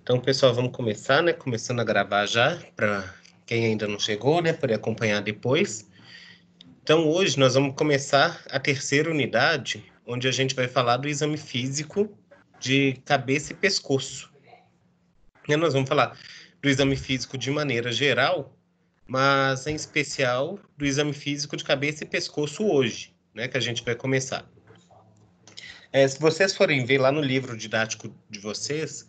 Então, pessoal, vamos começar, né? Começando a gravar já, para quem ainda não chegou, né? Poder acompanhar depois. Então, hoje nós vamos começar a terceira unidade, onde a gente vai falar do exame físico de cabeça e pescoço. E nós vamos falar do exame físico de maneira geral, mas em especial do exame físico de cabeça e pescoço hoje, né? Que a gente vai começar. Se vocês forem ver lá no livro didático de vocês,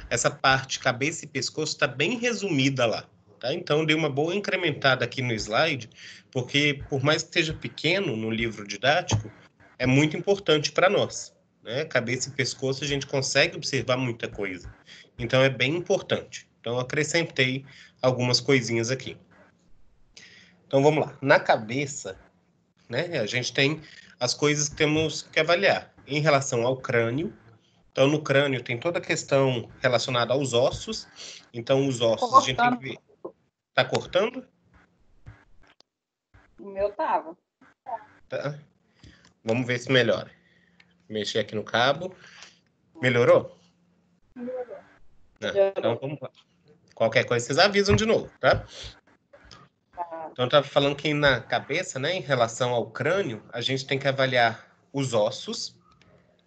essa parte cabeça e pescoço está bem resumida lá, tá? Então, dei uma boa incrementada aqui no slide, porque por mais que esteja pequeno no livro didático, é muito importante para nós, né? Cabeça e pescoço a gente consegue observar muita coisa. Então, é bem importante. Então, acrescentei algumas coisinhas aqui. Então, vamos lá. Na cabeça, né, a gente tem as coisas que temos que avaliar. Em relação ao crânio, então no crânio tem toda a questão relacionada aos ossos. Então os ossos a gente tem que ver. Tá cortando? O meu tava. Tá. Vamos ver se melhora. Mexer aqui no cabo. Melhorou? Melhorou. Então vamos lá. Qualquer coisa vocês avisam de novo, tá? Então eu estava falando que na cabeça, né, em relação ao crânio, a gente tem que avaliar os ossos.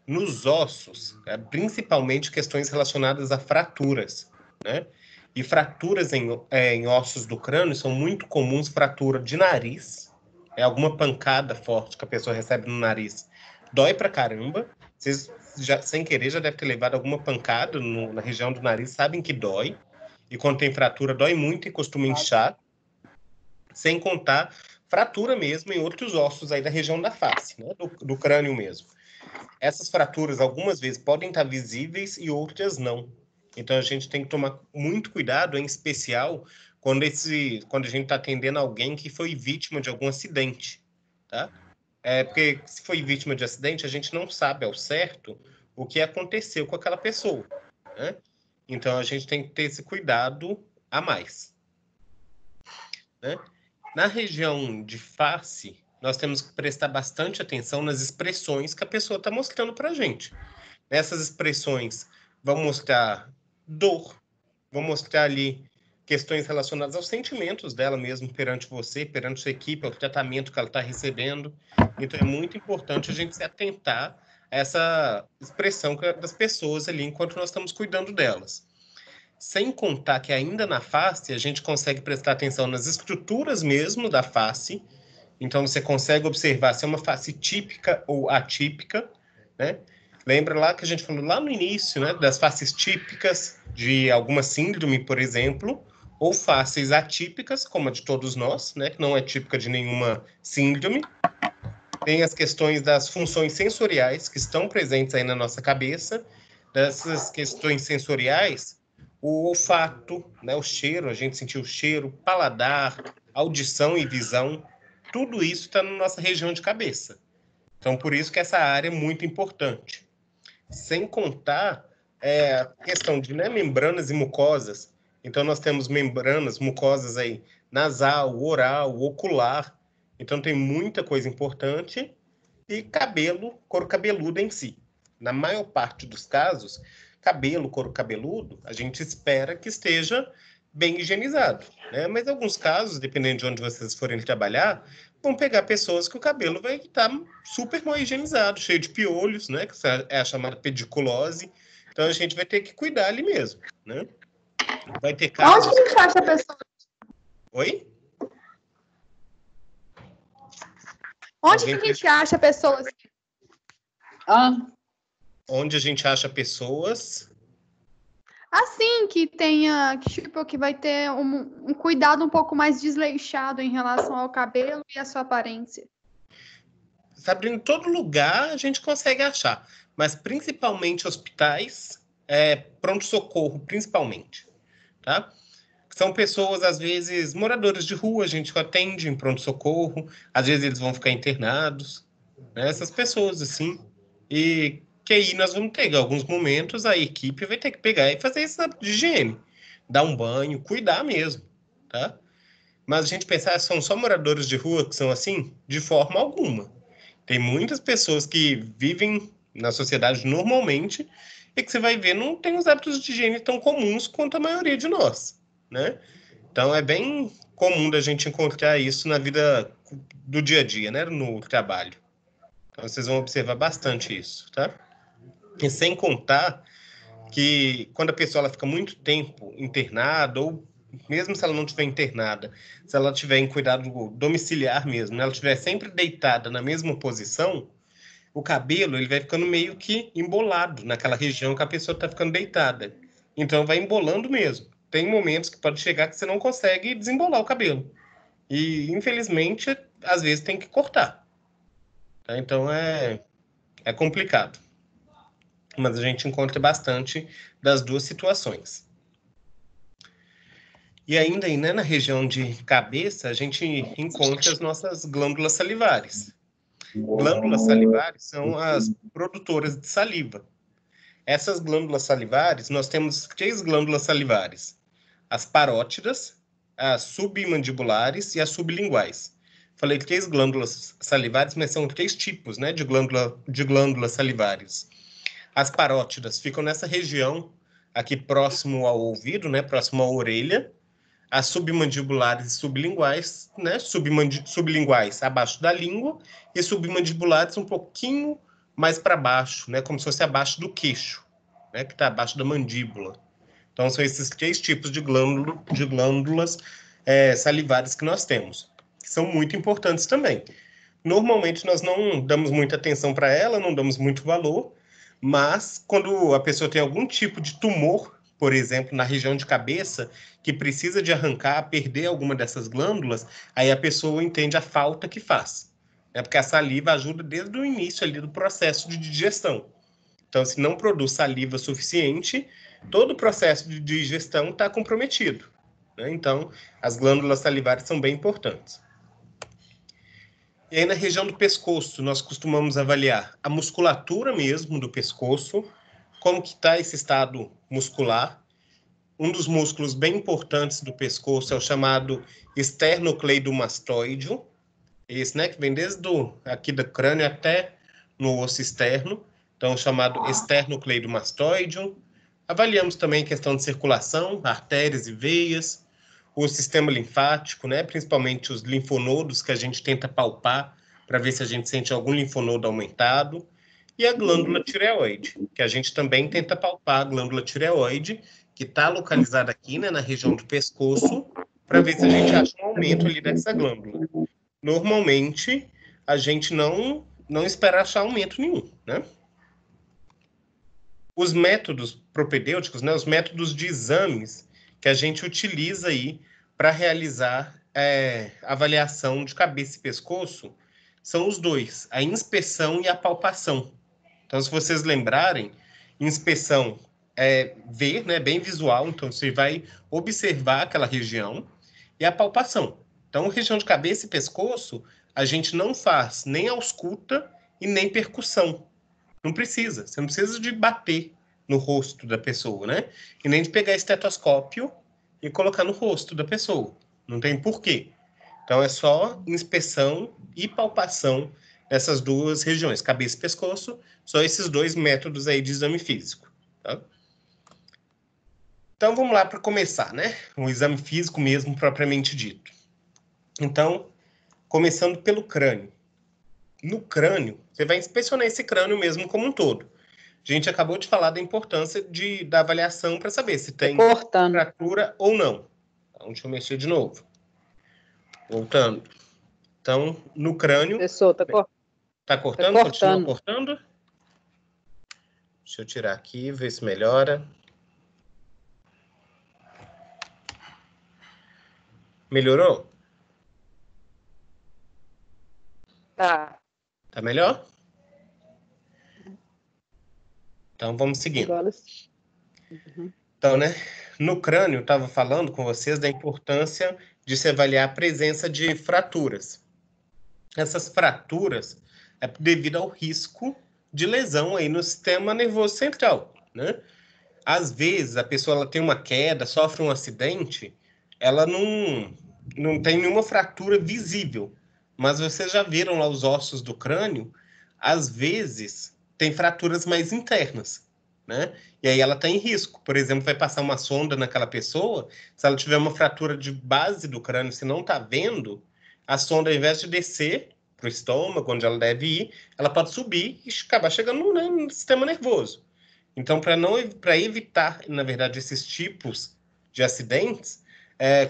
Nos ossos, principalmente questões relacionadas a fraturas, né? E fraturas em ossos do crânio são muito comuns, fratura de nariz, alguma pancada forte que a pessoa recebe no nariz, dói pra caramba. Vocês, já, sem querer, já devem ter levado alguma pancada na região do nariz, sabem que dói. E quando tem fratura, dói muito e costuma inchar. Sem contar fratura mesmo em outros ossos aí da região da face, né? do crânio mesmo. Essas fraturas, algumas vezes, podem estar visíveis e outras não. Então, a gente tem que tomar muito cuidado, em especial, quando a gente está atendendo alguém que foi vítima de algum acidente, tá? Porque se foi vítima de acidente, a gente não sabe ao certo o que aconteceu com aquela pessoa, né? Então, a gente tem que ter esse cuidado a mais, né? Na região de face, nós temos que prestar bastante atenção nas expressões que a pessoa está mostrando para a gente. Essas expressões vão mostrar dor, vão mostrar ali questões relacionadas aos sentimentos dela mesmo perante você, perante sua equipe, ao tratamento que ela está recebendo. Então, é muito importante a gente se atentar a essa expressão das pessoas ali enquanto nós estamos cuidando delas. Sem contar que ainda na face, a gente consegue prestar atenção nas estruturas mesmo da face. Então, você consegue observar se é uma face típica ou atípica, né? Lembra lá que a gente falou lá no início, né, das faces típicas de alguma síndrome, por exemplo, ou faces atípicas, como a de todos nós, né, que não é típica de nenhuma síndrome. Tem as questões das funções sensoriais que estão presentes aí na nossa cabeça. Dessas questões sensoriais, o olfato, né, o cheiro, a gente sentiu o cheiro, paladar, audição e visão, tudo isso está na nossa região de cabeça. Então, por isso que essa área é muito importante. Sem contar a questão de, né, membranas e mucosas. Então, nós temos membranas, mucosas aí, nasal, oral, ocular. Então, tem muita coisa importante. E cabelo, couro cabeludo em si. Na maior parte dos casos, cabelo, couro cabeludo, a gente espera que esteja bem higienizado, né? Mas em alguns casos, dependendo de onde vocês forem trabalhar, vão pegar pessoas que o cabelo vai estar super mal higienizado, cheio de piolhos, né? Que é a chamada pediculose. Então, a gente vai ter que cuidar ali mesmo, né? Vai ter casos... Onde que a gente acha a pessoa? Oi? Onde que a gente acha pessoas? Onde a gente acha pessoas... Assim, que tenha, que vai ter um cuidado um pouco mais desleixado em relação ao cabelo e à sua aparência. Sabe, em todo lugar a gente consegue achar, mas principalmente hospitais, pronto-socorro, principalmente, tá? São pessoas, às vezes, moradores de rua, a gente atende em pronto-socorro, às vezes eles vão ficar internados, né? Essas pessoas, assim, e que aí nós vamos ter, em alguns momentos, a equipe vai ter que pegar e fazer essa higiene, dar um banho, cuidar mesmo, tá? Mas a gente pensar, são só moradores de rua que são assim? De forma alguma. Tem muitas pessoas que vivem na sociedade normalmente e que você vai ver não tem os hábitos de higiene tão comuns quanto a maioria de nós, né? Então, é bem comum da gente encontrar isso na vida do dia a dia, né? No trabalho. Então, vocês vão observar bastante isso, tá? E sem contar que quando a pessoa ela fica muito tempo internada, ou mesmo se ela não estiver internada, se ela estiver em cuidado domiciliar mesmo, né? Ela estiver sempre deitada na mesma posição, o cabelo ele vai ficando meio que embolado naquela região que a pessoa está ficando deitada. Então, vai embolando mesmo. Tem momentos que pode chegar que você não consegue desembolar o cabelo. E, infelizmente, às vezes tem que cortar. Tá? Então, é complicado. Mas a gente encontra bastante das duas situações. E ainda aí, né, na região de cabeça, a gente encontra as nossas glândulas salivares. Glândulas salivares são as produtoras de saliva. Essas glândulas salivares, nós temos 3 glândulas salivares. As parótidas, as submandibulares e as sublinguais. Falei 3 glândulas salivares, mas são 3 tipos, né, de glândulas salivares. As parótidas ficam nessa região, aqui próximo ao ouvido, né, próximo à orelha. As submandibulares e sublinguais, né, sublinguais abaixo da língua e submandibulares um pouquinho mais para baixo, né, como se fosse abaixo do queixo, né, que está abaixo da mandíbula. Então, são esses 3 tipos de glândulas salivares que nós temos, que são muito importantes também. Normalmente, nós não damos muita atenção para ela, não damos muito valor, mas quando a pessoa tem algum tipo de tumor, por exemplo, na região de cabeça, que precisa de arrancar, perder alguma dessas glândulas, aí a pessoa entende a falta que faz. Porque a saliva ajuda desde o início ali do processo de digestão. Então, se não produz saliva suficiente, todo o processo de digestão está comprometido, né? Então, as glândulas salivares são bem importantes. E aí, na região do pescoço, nós costumamos avaliar a musculatura mesmo do pescoço, como que está esse estado muscular. Um dos músculos bem importantes do pescoço é o chamado esternocleidomastoideo, esse, né, que vem desde aqui do crânio até no osso externo, então chamado esternocleidomastoideo. Avaliamos também a questão de circulação, artérias e veias, o sistema linfático, né, principalmente os linfonodos que a gente tenta palpar para ver se a gente sente algum linfonodo aumentado, e a glândula tireoide, que a gente também tenta palpar a glândula tireoide, que está localizada aqui, né, na região do pescoço, para ver se a gente acha um aumento ali dessa glândula. Normalmente, a gente não espera achar aumento nenhum, né? Os métodos propedêuticos, né, os métodos de exames que a gente utiliza aí para realizar avaliação de cabeça e pescoço são os 2, a inspeção e a palpação. Então, se vocês lembrarem, inspeção é ver, né, bem visual, então você vai observar aquela região, e a palpação. Então, região de cabeça e pescoço, a gente não faz nem ausculta e nem percussão. Não precisa, você não precisa de bater no rosto da pessoa, né? E nem de pegar estetoscópio e colocar no rosto da pessoa. Não tem porquê. Então, é só inspeção e palpação nessas 2 regiões, cabeça e pescoço, só esses 2 métodos aí de exame físico, tá? Então, vamos lá para começar, né? O exame físico mesmo, propriamente dito. Então, começando pelo crânio. No crânio, você vai inspecionar esse crânio mesmo como um todo. A gente acabou de falar da importância da avaliação para saber se tem fratura ou não. Então, deixa eu mexer de novo. Voltando. Então, no crânio... Professor, tá cortando? Continua cortando? Deixa eu tirar aqui, ver se melhora. Melhorou? Tá. Tá melhor? Então, vamos seguindo. Agora sim. Uhum. Então, né, no crânio, eu estava falando com vocês da importância de se avaliar a presença de fraturas. Essas fraturas é devido ao risco de lesão aí no sistema nervoso central, né? Às vezes, a pessoa ela tem uma queda, sofre um acidente, ela não tem nenhuma fratura visível, mas vocês já viram lá os ossos do crânio, às vezes tem fraturas mais internas. né? E aí ela está em risco. Por exemplo, vai passar uma sonda naquela pessoa, se ela tiver uma fratura de base do crânio, se não está vendo, a sonda, ao invés de descer para o estômago, onde ela deve ir, ela pode subir e acabar chegando, né, no sistema nervoso. Então, para evitar, na verdade, esses tipos de acidentes,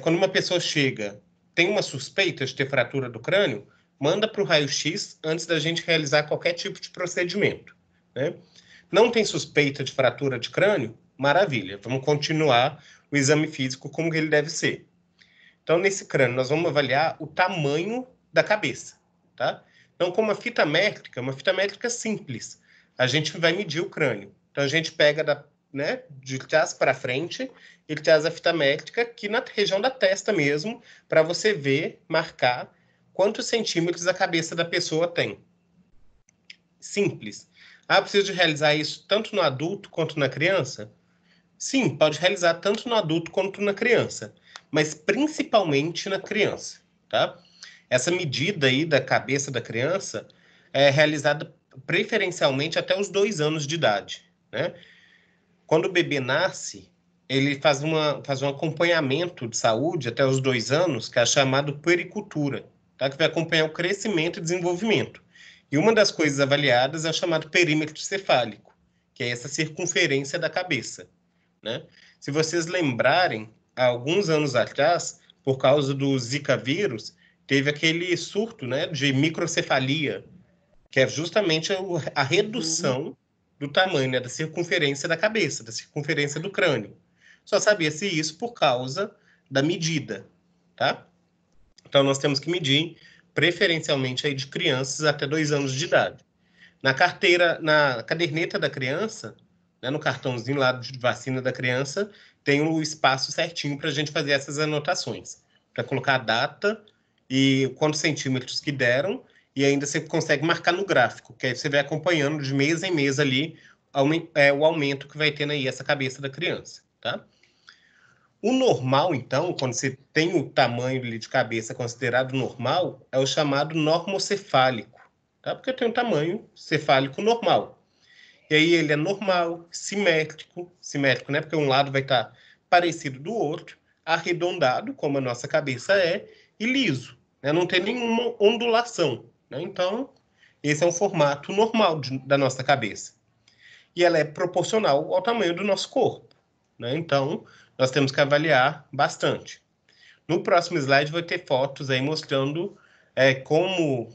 quando uma pessoa chega, tem uma suspeita de ter fratura do crânio, manda para o raio-x antes da gente realizar qualquer tipo de procedimento, né? Não tem suspeita de fratura de crânio? Maravilha, vamos continuar o exame físico como ele deve ser. Então, nesse crânio, nós vamos avaliar o tamanho da cabeça, tá? Então, com uma fita métrica simples, a gente vai medir o crânio. Então, a gente pega de trás para frente e traz a fita métrica aqui na região da testa mesmo, para você ver, marcar quantos centímetros a cabeça da pessoa tem. Simples. Ah, preciso de realizar isso tanto no adulto quanto na criança? Sim, pode realizar tanto no adulto quanto na criança, mas principalmente na criança, tá? Essa medida aí da cabeça da criança é realizada preferencialmente até os 2 anos de idade, né? Quando o bebê nasce, ele faz um acompanhamento de saúde até os 2 anos, que é chamado puericultura, tá? Que vai acompanhar o crescimento e desenvolvimento. E uma das coisas avaliadas é o chamado perímetro cefálico, que é essa circunferência da cabeça, né? Se vocês lembrarem, há alguns anos atrás, por causa do Zika vírus, teve aquele surto, né, de microcefalia, que é justamente a redução do tamanho, né, da circunferência da cabeça, da circunferência do crânio. Só sabia-se isso por causa da medida, tá? Então, nós temos que medir preferencialmente aí de crianças até 2 anos de idade. Na caderneta da criança, né, no cartãozinho lá de vacina da criança, tem o espaço certinho para a gente fazer essas anotações, para colocar a data e quantos centímetros que deram, e ainda você consegue marcar no gráfico, que aí você vai acompanhando de mês em mês ali o aumento que vai tendo aí essa cabeça da criança, tá? O normal, então, quando você tem o tamanho ali de cabeça considerado normal, é o chamado normocefálico, tá? Porque tem um tamanho cefálico normal. E aí ele é normal, simétrico, né? Porque um lado vai estar parecido do outro, arredondado, como a nossa cabeça é, e liso, né? Não tem nenhuma ondulação, né? Então, esse é um formato normal da nossa cabeça. E ela é proporcional ao tamanho do nosso corpo, né? Então, nós temos que avaliar bastante. No próximo slide vai ter fotos aí mostrando como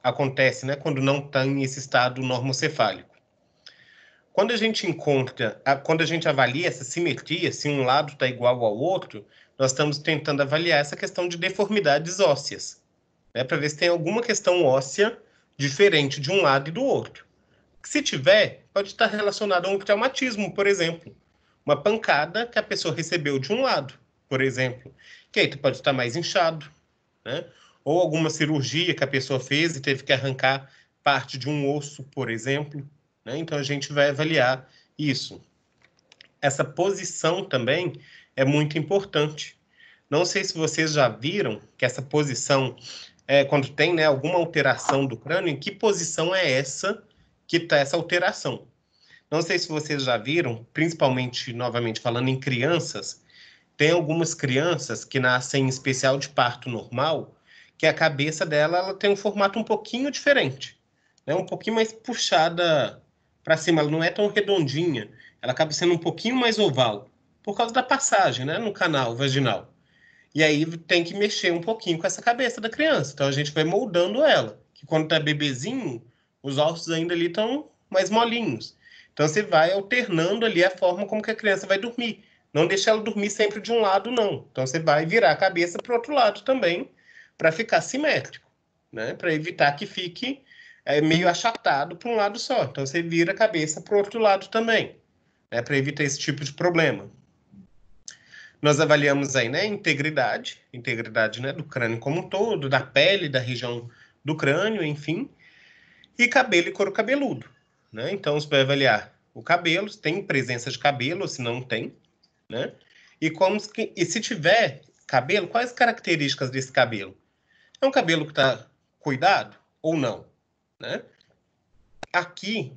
acontece, né, quando não tem esse estado normocefálico. Quando a gente avalia essa simetria, se um lado está igual ao outro, nós estamos tentando avaliar essa questão de deformidades ósseas, né, para ver se tem alguma questão óssea diferente de um lado e do outro. Se tiver, pode estar relacionado a um traumatismo, por exemplo. Uma pancada que a pessoa recebeu de um lado, por exemplo, que aí pode estar mais inchado, né? Ou alguma cirurgia que a pessoa fez e teve que arrancar parte de um osso, por exemplo, né? Então a gente vai avaliar isso. Essa posição também é muito importante. Não sei se vocês já viram que essa posição, quando tem, né, alguma alteração do crânio, em que posição é essa que está essa alteração? Não sei se vocês já viram, principalmente, novamente, falando em crianças, tem algumas crianças que nascem em especial de parto normal, que a cabeça dela ela tem um formato um pouquinho diferente, né? Um pouquinho mais puxada para cima, ela não é tão redondinha, ela acaba sendo um pouquinho mais oval, por causa da passagem, né, no canal vaginal. E aí tem que mexer um pouquinho com essa cabeça da criança. Então a gente vai moldando ela, que quando tá bebezinho, os ossos ainda ali estão mais molinhos. Então você vai alternando ali a forma como que a criança vai dormir. Não deixa ela dormir sempre de um lado, não. Então você vai virar a cabeça para o outro lado também, para ficar simétrico, né? Para evitar que fique meio achatado para um lado só. Então você vira a cabeça para o outro lado também, né? Para evitar esse tipo de problema. Nós avaliamos aí, né, integridade, né, do crânio como um todo, da pele, da região do crânio, enfim, e cabelo e couro cabeludo, né? Então, você vai avaliar o cabelo, se tem presença de cabelo ou se não tem, né? E se tiver cabelo, quais as características desse cabelo? É um cabelo que está cuidado ou não, né? Aqui,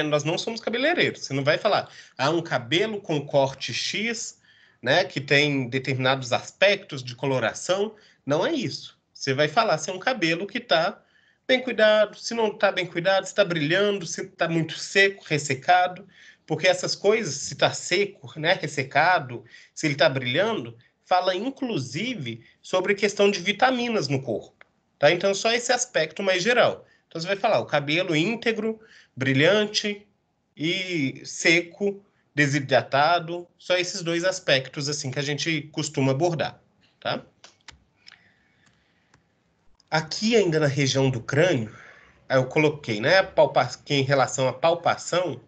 nós não somos cabeleireiros. Você não vai falar, um cabelo com corte X, né, que tem determinados aspectos de coloração. Não é isso. Você vai falar se é um cabelo que está bem cuidado, se não está bem cuidado, se está brilhando, se está muito seco, ressecado. Porque essas coisas, se está seco, né, ressecado, se ele está brilhando, fala inclusive sobre questão de vitaminas no corpo. Tá? Então, só esse aspecto mais geral. Então, você vai falar o cabelo íntegro, brilhante e seco, desidratado, só esses dois aspectos assim que a gente costuma abordar, tá? Aqui ainda na região do crânio, eu coloquei, né, que em relação à palpação, o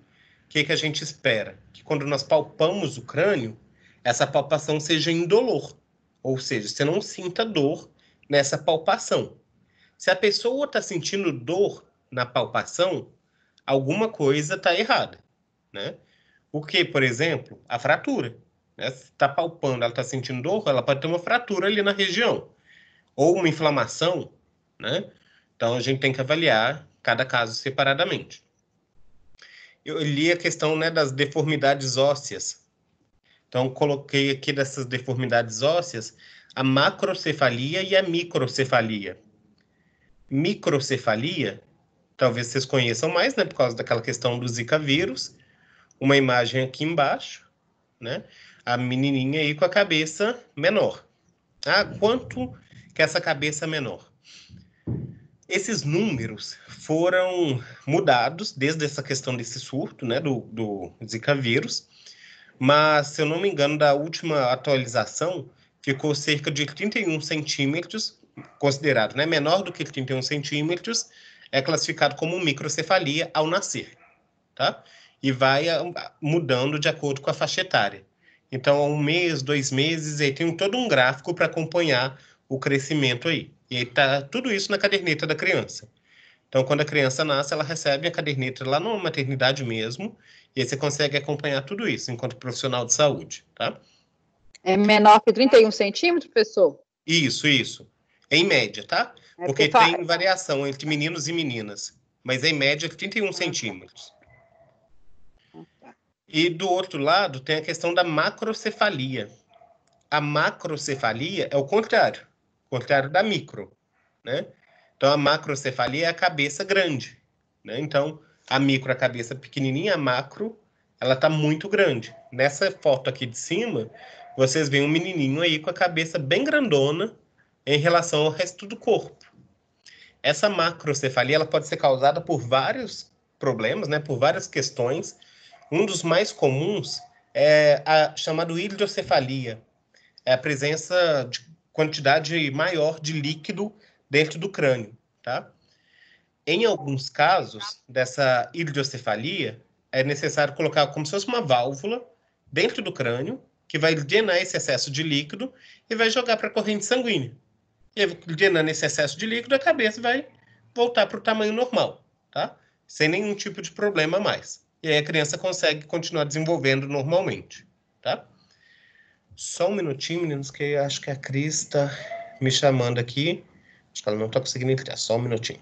que a gente espera? Que quando nós palpamos o crânio, essa palpação seja indolor, ou seja, você não sinta dor nessa palpação. Se a pessoa está sentindo dor na palpação, alguma coisa está errada, né? O que, por exemplo, a fratura. Né? Se está palpando, ela está sentindo dor, ela pode ter uma fratura ali na região. Ou uma inflamação, né? Então, a gente tem que avaliar cada caso separadamente. Eu li a questão, né, das deformidades ósseas. Então, coloquei aqui dessas deformidades ósseas a macrocefalia e a microcefalia. Microcefalia, talvez vocês conheçam mais, né, por causa daquela questão do Zika vírus. Uma imagem aqui embaixo, né? A menininha aí com a cabeça menor. Quanto que é essa cabeça menor? Esses números foram mudados desde essa questão desse surto, né, do Zika vírus, mas, se eu não me engano, da última atualização, ficou cerca de 31 centímetros, considerado, né, menor do que 31 centímetros, é classificado como microcefalia ao nascer, tá? E vai mudando de acordo com a faixa etária. Então, 1 mês, 2 meses, aí tem todo um gráfico para acompanhar o crescimento aí. E aí tá tudo isso na caderneta da criança. Então, quando a criança nasce, ela recebe a caderneta lá na maternidade mesmo, e aí você consegue acompanhar tudo isso enquanto profissional de saúde, tá? É menor que 31 centímetros, professor? Isso. Em média, tá? Porque tem variação entre meninos e meninas, mas em média 31 centímetros. E do outro lado tem a questão da macrocefalia. A macrocefalia é o contrário da micro, né? Então, a macrocefalia é a cabeça grande, né? Então, a micro é a cabeça pequenininha, a macro, ela tá muito grande. Nessa foto aqui de cima, vocês veem um menininho aí com a cabeça bem grandona em relação ao resto do corpo. Essa macrocefalia, ela pode ser causada por vários problemas, né? Por várias questões. Um dos mais comuns é a chamada hidrocefalia. É a presença de quantidade maior de líquido dentro do crânio, tá? Em alguns casos dessa hidrocefalia, é necessário colocar como se fosse uma válvula dentro do crânio, que vai drenar esse excesso de líquido e vai jogar para a corrente sanguínea. E drenando esse excesso de líquido, a cabeça vai voltar para o tamanho normal, tá? Sem nenhum tipo de problema mais. E aí a criança consegue continuar desenvolvendo normalmente, tá? Só um minutinho, meninos, que eu acho que a Cris está me chamando aqui. Acho que ela não está conseguindo entrar. Só um minutinho.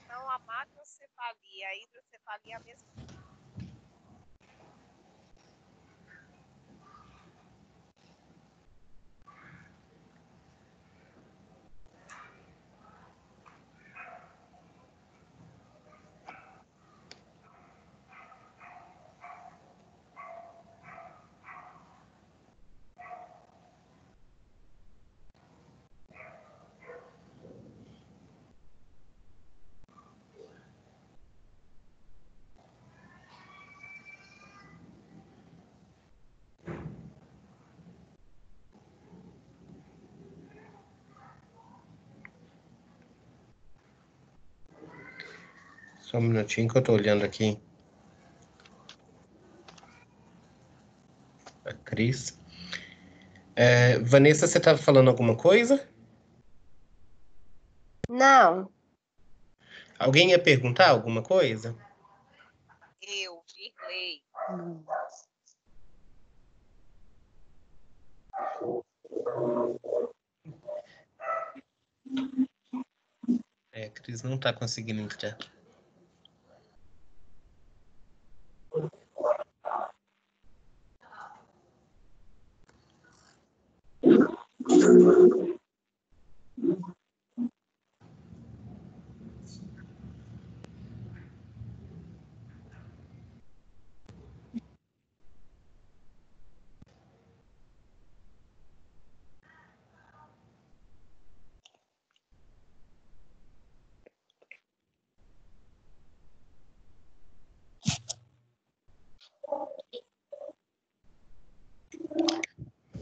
Então, a macrocefalia, a hidrocefalia é a mesma. Só um minutinho que eu estou olhando aqui. A Cris. Vanessa, você estava falando alguma coisa? Não. Alguém ia perguntar alguma coisa? Eu, Dirley. A Cris não está conseguindo entrar.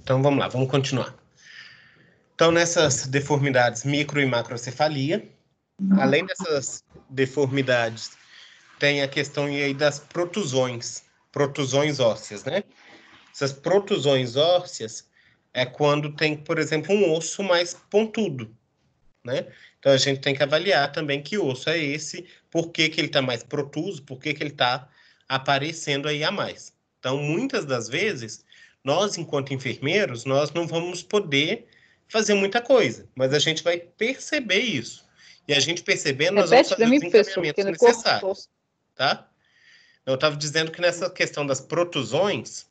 Então, vamos lá, vamos continuar. Então, nessas deformidades micro e macrocefalia, além dessas deformidades, tem a questão aí das protusões ósseas, né? Essas protusões ósseas é quando tem, por exemplo, um osso mais pontudo, né? Então, a gente tem que avaliar também que osso é esse, por que que ele está mais protuso, por que que ele está aparecendo aí a mais. Então, muitas das vezes, nós, enquanto enfermeiros, nós não vamos poder fazer muita coisa, mas a gente vai perceber isso. E a gente percebendo, nós vamos Repete para fazer os mim, professor, porque encaminhamentos no necessários, corpo. tá? Eu estava dizendo que nessa questão das protusões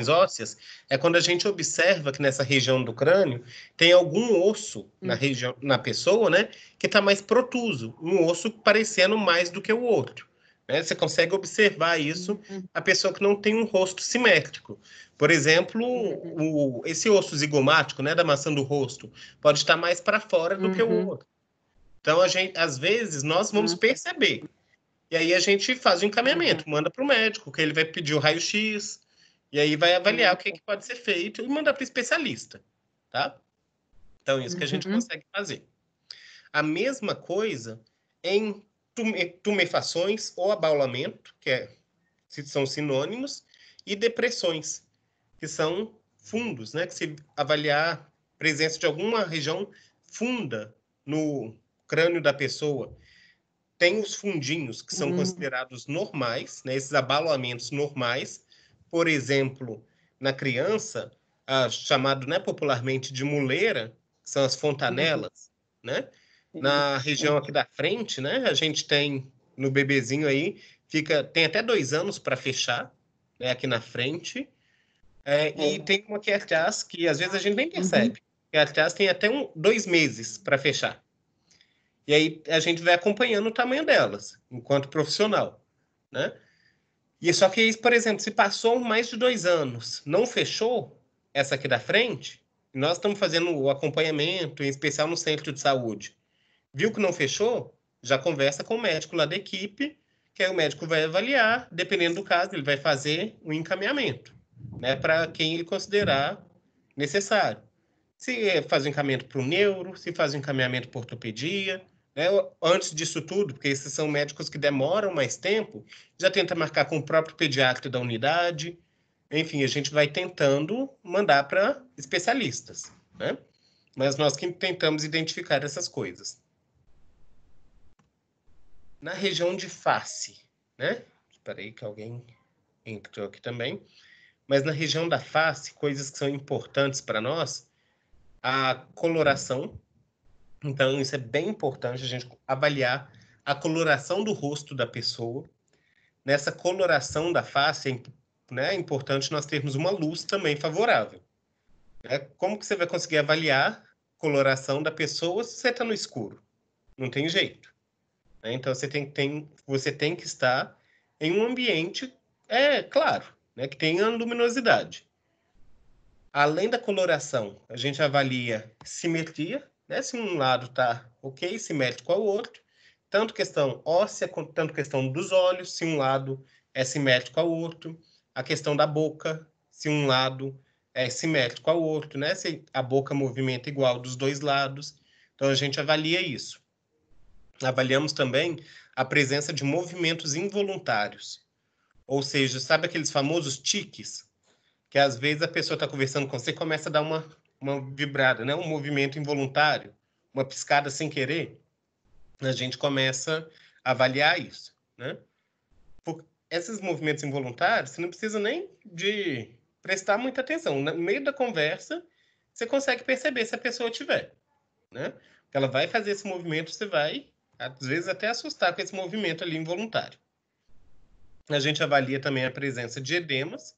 ósseas, é quando a gente observa que nessa região do crânio tem algum osso na região, na pessoa, né, que está mais protuso, um osso parecendo mais do que o outro. Né? Você consegue observar isso, a pessoa que não tem um rosto simétrico. Por exemplo, esse osso zigomático, né, da maçã do rosto, pode estar mais para fora do que o outro. Então, às vezes, nós vamos perceber. E aí a gente faz o encaminhamento, manda para o médico, que ele vai pedir o raio-x, e aí vai avaliar o que pode ser feito e mandar para o especialista, tá? Então, isso que a gente consegue fazer. A mesma coisa em tumefações ou abaulamento, são sinônimos, e depressões, que são fundos, né? Que se avaliar a presença de alguma região funda no crânio da pessoa. Tem os fundinhos, que são considerados normais, né? Esses abalamentos normais. Por exemplo, na criança, chamado, né, popularmente de muleira, que são as fontanelas, né? Na região aqui da frente, né, a gente tem no bebezinho aí, tem até 2 anos para fechar, né, aqui na frente. E tem uma que, aliás, que às vezes a gente nem percebe. Que, aliás, tem até 2 meses para fechar. E aí a gente vai acompanhando o tamanho delas, enquanto profissional, né? E só que, por exemplo, se passou mais de 2 anos, não fechou essa aqui da frente, nós estamos fazendo o acompanhamento, em especial no centro de saúde. Viu que não fechou? Já conversa com o médico lá da equipe, que aí o médico vai avaliar, dependendo do caso, ele vai fazer um encaminhamento, né, para quem ele considerar necessário. Se faz o encaminhamento para o neuro, se faz o encaminhamento para ortopedia, né? Antes disso tudo, porque esses são médicos que demoram mais tempo, já tenta marcar com o próprio pediatra da unidade. Enfim, a gente vai tentando mandar para especialistas, né? Mas nós que tentamos identificar essas coisas. Na região de face, né? Espera aí que alguém entrou aqui também. Mas na região da face, coisas que são importantes para nós, a coloração. Então, isso é bem importante a gente avaliar a coloração do rosto da pessoa. Nessa coloração da face, né, é importante nós termos uma luz também favorável. Né? Como que você vai conseguir avaliar a coloração da pessoa se você está no escuro? Não tem jeito. Né? Então, você tem que estar em um ambiente, claro, né, que tenha luminosidade. Além da coloração, a gente avalia simetria, né? Se um lado está ok, simétrico ao outro, tanto questão óssea, quanto tanto questão dos olhos, se um lado é simétrico ao outro, a questão da boca, se um lado é simétrico ao outro, né? Se a boca movimenta igual dos 2 lados. Então, a gente avalia isso. Avaliamos também a presença de movimentos involuntários, ou seja, sabe aqueles famosos tiques? Que às vezes a pessoa está conversando com você e começa a dar uma vibrada, né? Um movimento involuntário, uma piscada sem querer. A gente começa a avaliar isso, né? Por esses movimentos involuntários, você não precisa nem de prestar muita atenção. No meio da conversa, você consegue perceber se a pessoa tiver, né? ela vai fazer esse movimento, você vai, às vezes, até assustar com esse movimento ali involuntário. A gente avalia também a presença de edemas,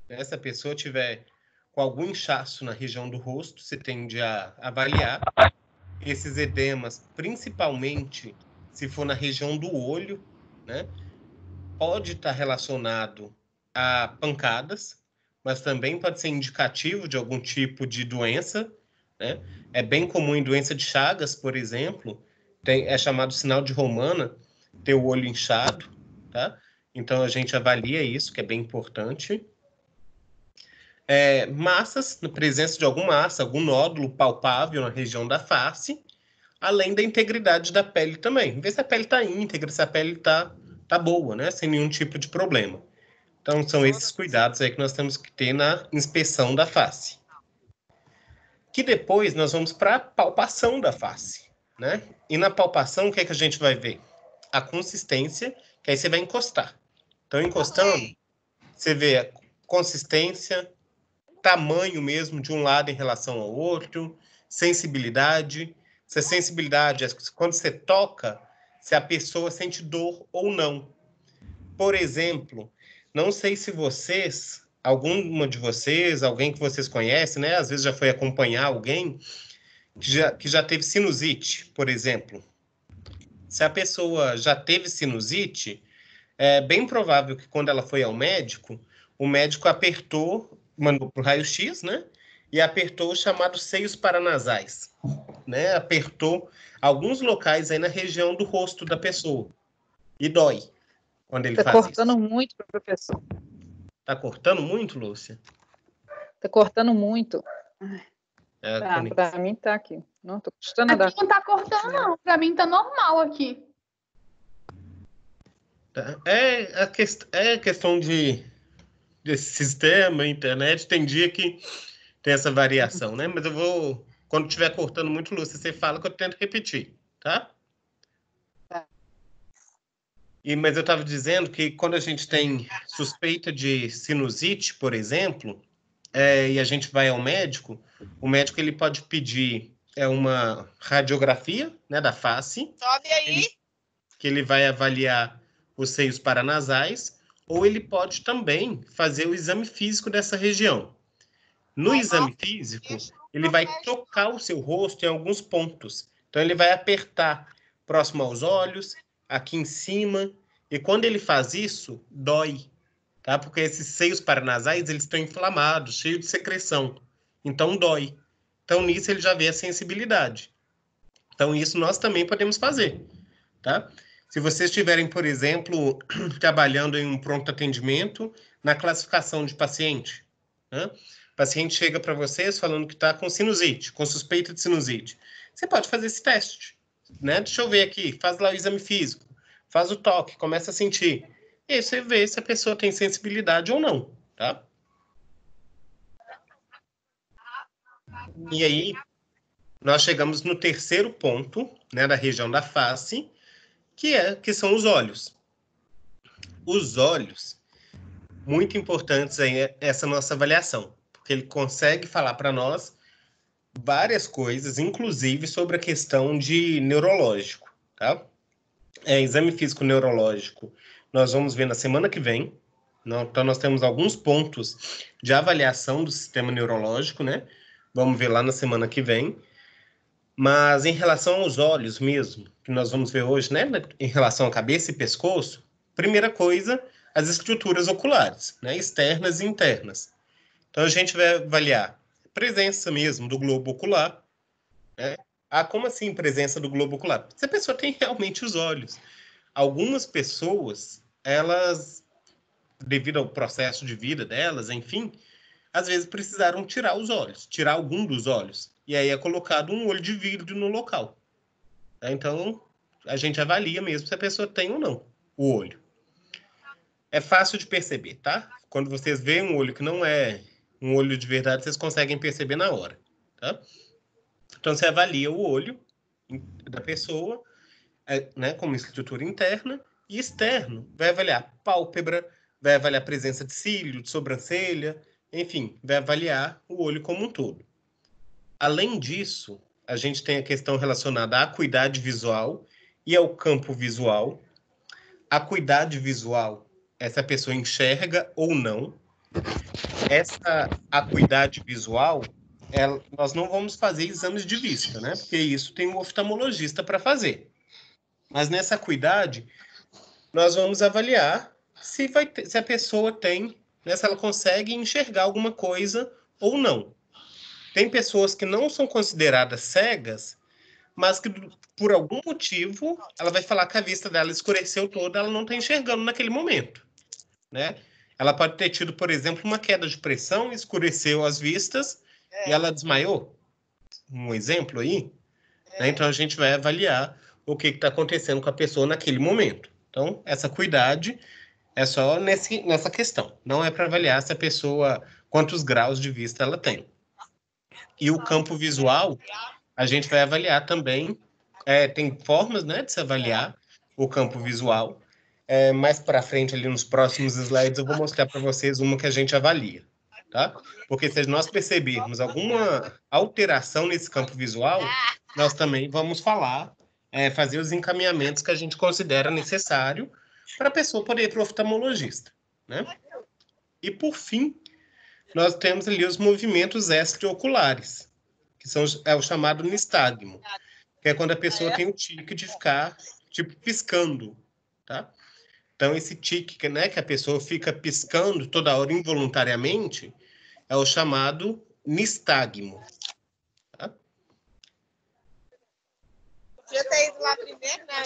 né? Se a pessoa tiver com algum inchaço na região do rosto, você tende a avaliar esses edemas, principalmente se for na região do olho, né? Pode estar relacionado a pancadas, mas também pode ser indicativo de algum tipo de doença, né? É bem comum em doença de Chagas, por exemplo, é chamado sinal de Romana, ter o olho inchado, tá? Então a gente avalia isso, que é bem importante. Massas, na presença de alguma massa, algum nódulo palpável na região da face, além da integridade da pele também. Ver se a pele está íntegra, se a pele tá boa, né? Sem nenhum tipo de problema. Então, são esses cuidados aí que nós temos que ter na inspeção da face. Que depois nós vamos para a palpação da face, né? E na palpação, o que é que a gente vai ver? A consistência, que aí você vai encostar. Então, encostando, você vê a consistência, tamanho mesmo de um lado em relação ao outro, sensibilidade. Se a sensibilidade é quando você toca, se a pessoa sente dor ou não. Por exemplo, não sei se vocês, alguma de vocês, alguém que vocês conhecem, né? Às vezes já foi acompanhar alguém que já teve sinusite, por exemplo. Se a pessoa já teve sinusite, é bem provável que quando ela foi ao médico, o médico apertou, mandou para o raio-x, né? E apertou os chamados seios paranasais, né? Apertou alguns locais aí na região do rosto da pessoa. E dói quando ele faz isso. Tá cortando muito, professor. Tá cortando muito, Lúcia? Tá cortando muito. Tá, pra mim tá aqui. Não, tô custando aqui não tá cortando, não. Pra mim tá normal aqui. É questão desse sistema, internet, tem dia que tem essa variação, né? Mas eu vou, quando estiver cortando muito, Lúcia, você fala que eu tento repetir, tá? Tá. Mas eu estava dizendo que quando a gente tem suspeita de sinusite, por exemplo, e a gente vai ao médico, o médico ele pode pedir uma radiografia, né, da face. Sobe aí. Que ele vai avaliar os seios paranasais, ou ele pode também fazer o exame físico dessa região. No exame físico, ele vai tocar o seu rosto em alguns pontos. Então, ele vai apertar próximo aos olhos, aqui em cima, e quando ele faz isso, dói, tá? Porque esses seios paranasais, eles estão inflamados, cheios de secreção. Então, dói. Então, nisso, ele já vê a sensibilidade. Então, isso nós também podemos fazer, tá? Se vocês estiverem, por exemplo, trabalhando em um pronto atendimento, na classificação de paciente, né? O paciente chega para vocês falando que está com sinusite, com suspeita de sinusite. Você pode fazer esse teste, né? Deixa eu ver aqui, faz lá o exame físico, faz o toque, começa a sentir. E aí você vê se a pessoa tem sensibilidade ou não, tá? E aí, nós chegamos no terceiro ponto, né, da região da face, que são os olhos. Os olhos, muito importantes aí essa nossa avaliação, porque ele consegue falar para nós várias coisas, inclusive sobre a questão de neurológico, tá? Exame físico neurológico, nós vamos ver na semana que vem. Então, nós temos alguns pontos de avaliação do sistema neurológico, né? Vamos ver lá na semana que vem. Mas em relação aos olhos mesmo, que nós vamos ver hoje, né, em relação à cabeça e pescoço, primeira coisa, as estruturas oculares, né, externas e internas. Então, a gente vai avaliar a presença mesmo do globo ocular, né? Como assim presença do globo ocular? Se a pessoa tem realmente os olhos. Algumas pessoas, elas, devido ao processo de vida delas, enfim, às vezes precisaram tirar os olhos, tirar algum dos olhos. E aí é colocado um olho de vidro no local. Então, a gente avalia mesmo se a pessoa tem ou não o olho. É fácil de perceber, tá? Quando vocês veem um olho que não é um olho de verdade, vocês conseguem perceber na hora, tá? Então, você avalia o olho da pessoa, né, como estrutura interna, e externo vai avaliar pálpebra, vai avaliar a presença de cílio, de sobrancelha, enfim, vai avaliar o olho como um todo. Além disso, a gente tem a questão relacionada à acuidade visual e ao campo visual. A acuidade visual, essa pessoa enxerga ou não. Essa acuidade visual, nós não vamos fazer exames de vista, né? Porque isso tem um oftalmologista para fazer. Mas nessa acuidade, nós vamos avaliar se a pessoa tem, né, se ela consegue enxergar alguma coisa ou não. Tem pessoas que não são consideradas cegas, mas que por algum motivo ela vai falar que a vista dela escureceu toda, ela não está enxergando naquele momento, né? Ela pode ter tido, por exemplo, uma queda de pressão, escureceu as vistas e ela desmaiou. Um exemplo aí, né? Então a gente vai avaliar o que está acontecendo com a pessoa naquele momento. Então, essa acuidade é só nessa questão. Não é para avaliar se a pessoa, quantos graus de vista ela tem. E o campo visual, a gente vai avaliar também, tem formas, né, de se avaliar o campo visual. Mais para frente, ali nos próximos slides, eu vou mostrar para vocês uma que a gente avalia, tá? Porque se nós percebermos alguma alteração nesse campo visual, nós também vamos falar, fazer os encaminhamentos que a gente considera necessário para a pessoa poder ir para o oftalmologista, né? E, por fim, nós temos ali os movimentos extraoculares, que é o chamado nistagmo, que é quando a pessoa tem o tique de ficar, tipo, piscando, tá? Então, esse tique, né, que a pessoa fica piscando toda hora involuntariamente, é o chamado nistagmo. Tá? Podia ter ido lá primeiro, né?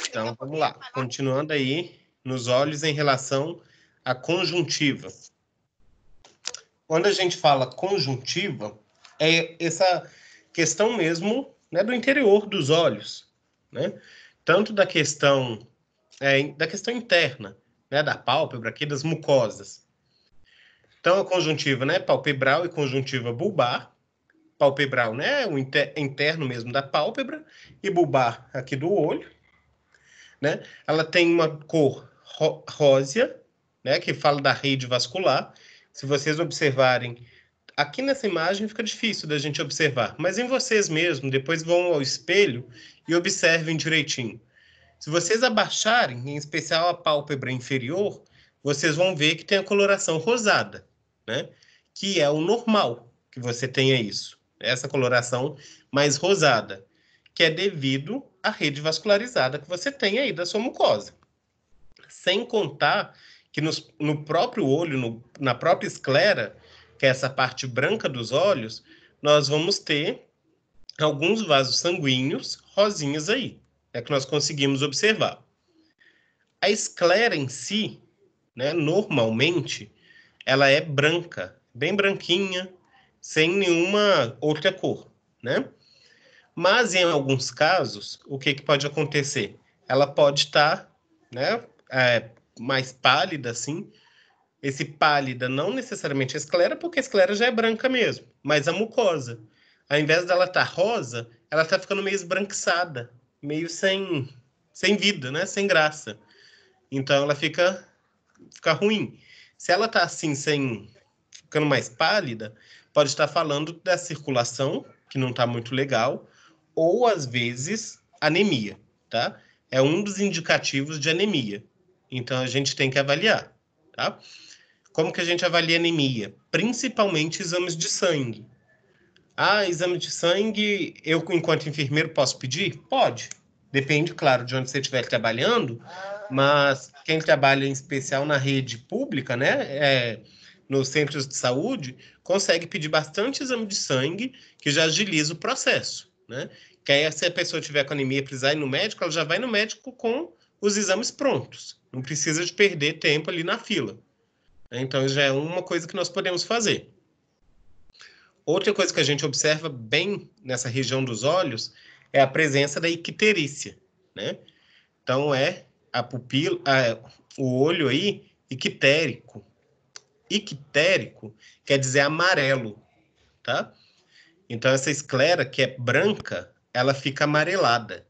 Então, vamos lá. Continuando aí, nos olhos em relação à conjuntiva. Quando a gente fala conjuntiva, é essa questão mesmo, né, do interior dos olhos, né? Tanto da questão interna, né, da pálpebra aqui, das mucosas. Então, a conjuntiva, né, palpebral e conjuntiva bulbar. Palpebral, né, o interno mesmo da pálpebra, e bulbar aqui do olho, né? Ela tem uma cor rósea, né, que fala da rede vascular. Se vocês observarem, aqui nessa imagem fica difícil da gente observar, mas em vocês mesmos, depois vão ao espelho e observem direitinho. Se vocês abaixarem, em especial a pálpebra inferior, vocês vão ver que tem a coloração rosada, né? Que é o normal que você tenha isso. Essa coloração mais rosada, que é devido à rede vascularizada que você tem aí da sua mucosa. Sem contar que no próprio olho, na própria esclera, que é essa parte branca dos olhos, nós vamos ter alguns vasos sanguíneos rosinhos aí, que nós conseguimos observar. A esclera em si, né, normalmente, ela é branca, bem branquinha, sem nenhuma outra cor, né? Mas, em alguns casos, o que pode acontecer? Ela pode estar, né, mais pálida, assim. Esse pálida não necessariamente a esclera, porque a esclera já é branca mesmo, mas a mucosa. Ao invés dela estar rosa, ela está ficando meio esbranquiçada, meio sem vida, né? Sem graça. Então, ela fica ruim. Se ela está assim, ficando mais pálida, pode estar falando da circulação, que não está muito legal, ou, às vezes, anemia, tá? É um dos indicativos de anemia. Então, a gente tem que avaliar, tá? Como que a gente avalia anemia? Principalmente exames de sangue. Exame de sangue, eu, enquanto enfermeiro, posso pedir? Pode. Depende, claro, de onde você estiver trabalhando, mas quem trabalha em especial na rede pública, né, nos centros de saúde, consegue pedir bastante exame de sangue, que já agiliza o processo, né? Que aí, se a pessoa tiver com anemia e precisar ir no médico, ela já vai no médico com os exames prontos. Não precisa de perder tempo ali na fila. Então, já é uma coisa que nós podemos fazer. Outra coisa que a gente observa bem nessa região dos olhos é a presença da icterícia, né? Então, a pupila, o olho aí, ictérico. Ictérico quer dizer amarelo, tá? Então, essa esclera, que é branca, ela fica amarelada.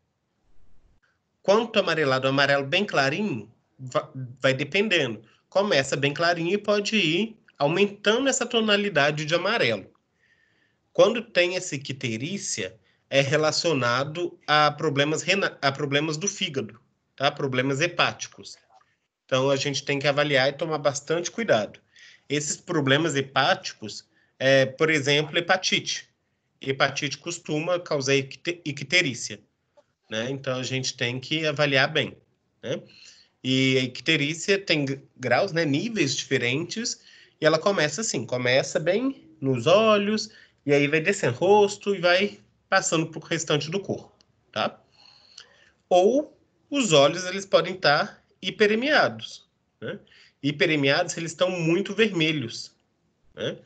Quanto amarelado, o amarelo bem clarinho, vai dependendo. Começa bem clarinho e pode ir aumentando essa tonalidade de amarelo. Quando tem essa icterícia, é relacionado a problemas do fígado, tá? Problemas hepáticos. Então, a gente tem que avaliar e tomar bastante cuidado. Esses problemas hepáticos, por exemplo, hepatite. Hepatite costuma causar icterícia, né? Então, a gente tem que avaliar bem, né? E a icterícia tem graus, né, níveis diferentes, e ela começa assim, começa bem nos olhos, e aí vai descendo o rosto e vai passando para o restante do corpo, tá? Ou os olhos, eles podem estar hiperemiados, né? Hiperemiados, eles estão muito vermelhos, né?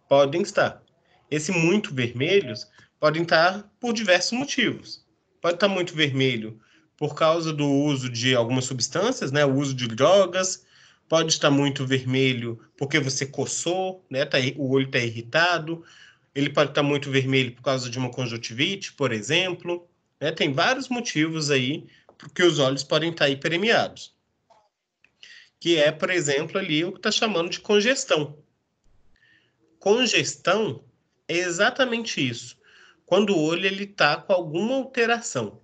Podem estar. Esse muito vermelhos podem estar por diversos motivos. Pode estar muito vermelho por causa do uso de algumas substâncias, né? O uso de drogas. Pode estar muito vermelho porque você coçou, né? O olho está irritado. Ele pode estar muito vermelho por causa de uma conjuntivite, por exemplo, né? Tem vários motivos aí porque os olhos podem estar hiperemiados. Que é, por exemplo, ali o que está chamando de congestão. Congestão é exatamente isso. Quando o olho ele está com alguma alteração.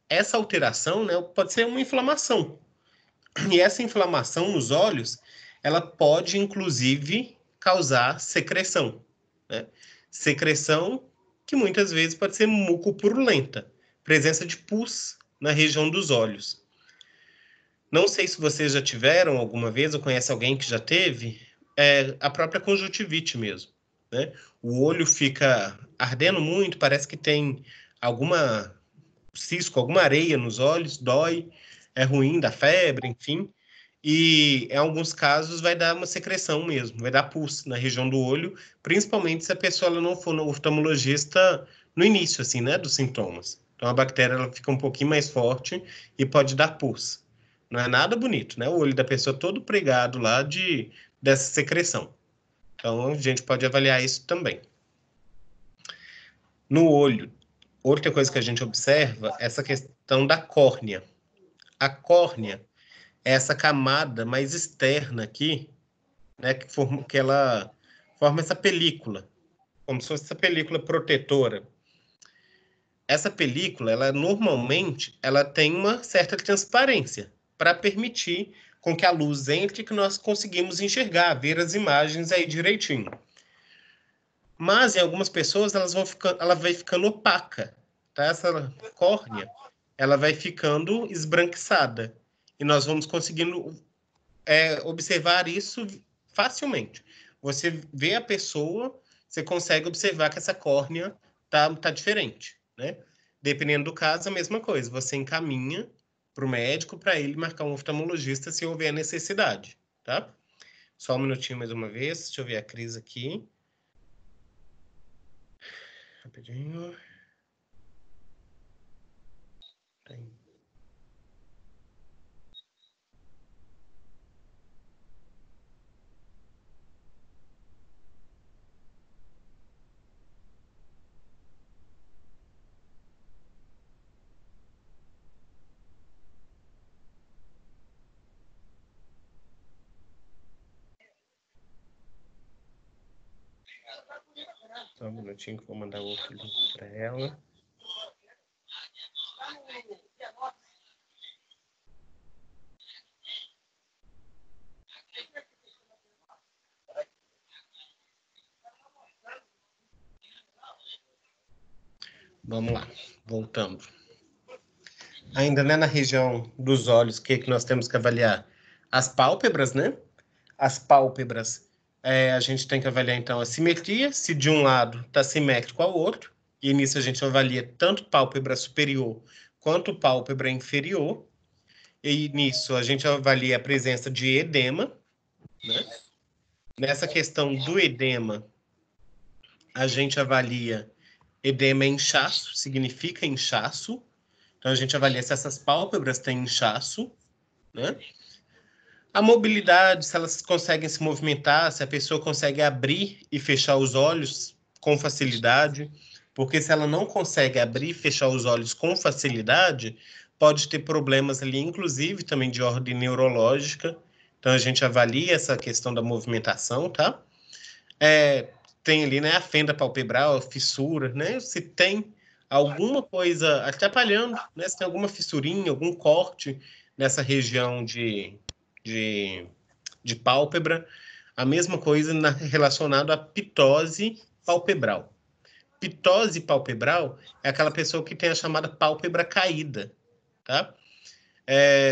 Essa alteração, né, pode ser uma inflamação. E essa inflamação nos olhos, ela pode, inclusive, causar secreção, né? Secreção que muitas vezes pode ser mucopurulenta, presença de pus na região dos olhos. Não sei se vocês já tiveram alguma vez, ou conhece alguém que já teve, a própria conjuntivite mesmo, né? O olho fica ardendo muito, parece que tem alguma cisco, alguma areia nos olhos, dói, é ruim, dá febre, enfim. E em alguns casos vai dar uma secreção mesmo, vai dar pus na região do olho, principalmente se a pessoa ela não for no oftalmologista no início, assim, né, dos sintomas. Então a bactéria ela fica um pouquinho mais forte e pode dar pus. Não é nada bonito, né? O olho da pessoa todo pregado lá dessa secreção. Então a gente pode avaliar isso também. No olho, outra coisa que a gente observa é essa questão da córnea. A córnea é essa camada mais externa aqui, né, que ela forma essa película, como se fosse essa película protetora. Essa película, ela normalmente, ela tem uma certa transparência para permitir com que a luz entre e que nós conseguimos enxergar, ver as imagens aí direitinho. Mas em algumas pessoas ela vai ficando opaca, tá? Essa córnea, ela vai ficando esbranquiçada e nós vamos conseguindo observar isso facilmente. Você vê a pessoa, você consegue observar que essa córnea tá diferente, né? Dependendo do caso, a mesma coisa. Você encaminha para o médico para ele marcar um oftalmologista se houver necessidade, tá? Só um minutinho mais uma vez, deixa eu ver a Cris aqui. Rapidinho. Aí. Só um minutinho que eu vou mandar outro link para ela. Vamos lá, voltando. Ainda, né, na região dos olhos, o que nós temos que avaliar? As pálpebras, né? As pálpebras, a gente tem que avaliar, então, a simetria, se de um lado está simétrico ao outro, e nisso a gente avalia tanto pálpebra superior quanto pálpebra inferior, e nisso a gente avalia a presença de edema, né? Nessa questão do edema, a gente avalia edema é inchaço, significa inchaço, então a gente avalia se essas pálpebras têm inchaço, né? A mobilidade, se elas conseguem se movimentar, se a pessoa consegue abrir e fechar os olhos com facilidade, porque se ela não consegue abrir e fechar os olhos com facilidade, pode ter problemas ali, inclusive também de ordem neurológica. Então a gente avalia essa questão da movimentação, tá? Tem ali, né, a fenda palpebral, a fissura, né? Se tem alguma coisa atrapalhando, né? Se tem alguma fissurinha, algum corte nessa região de pálpebra. A mesma coisa relacionado à pitose palpebral. Pitose palpebral é aquela pessoa que tem a chamada pálpebra caída, tá?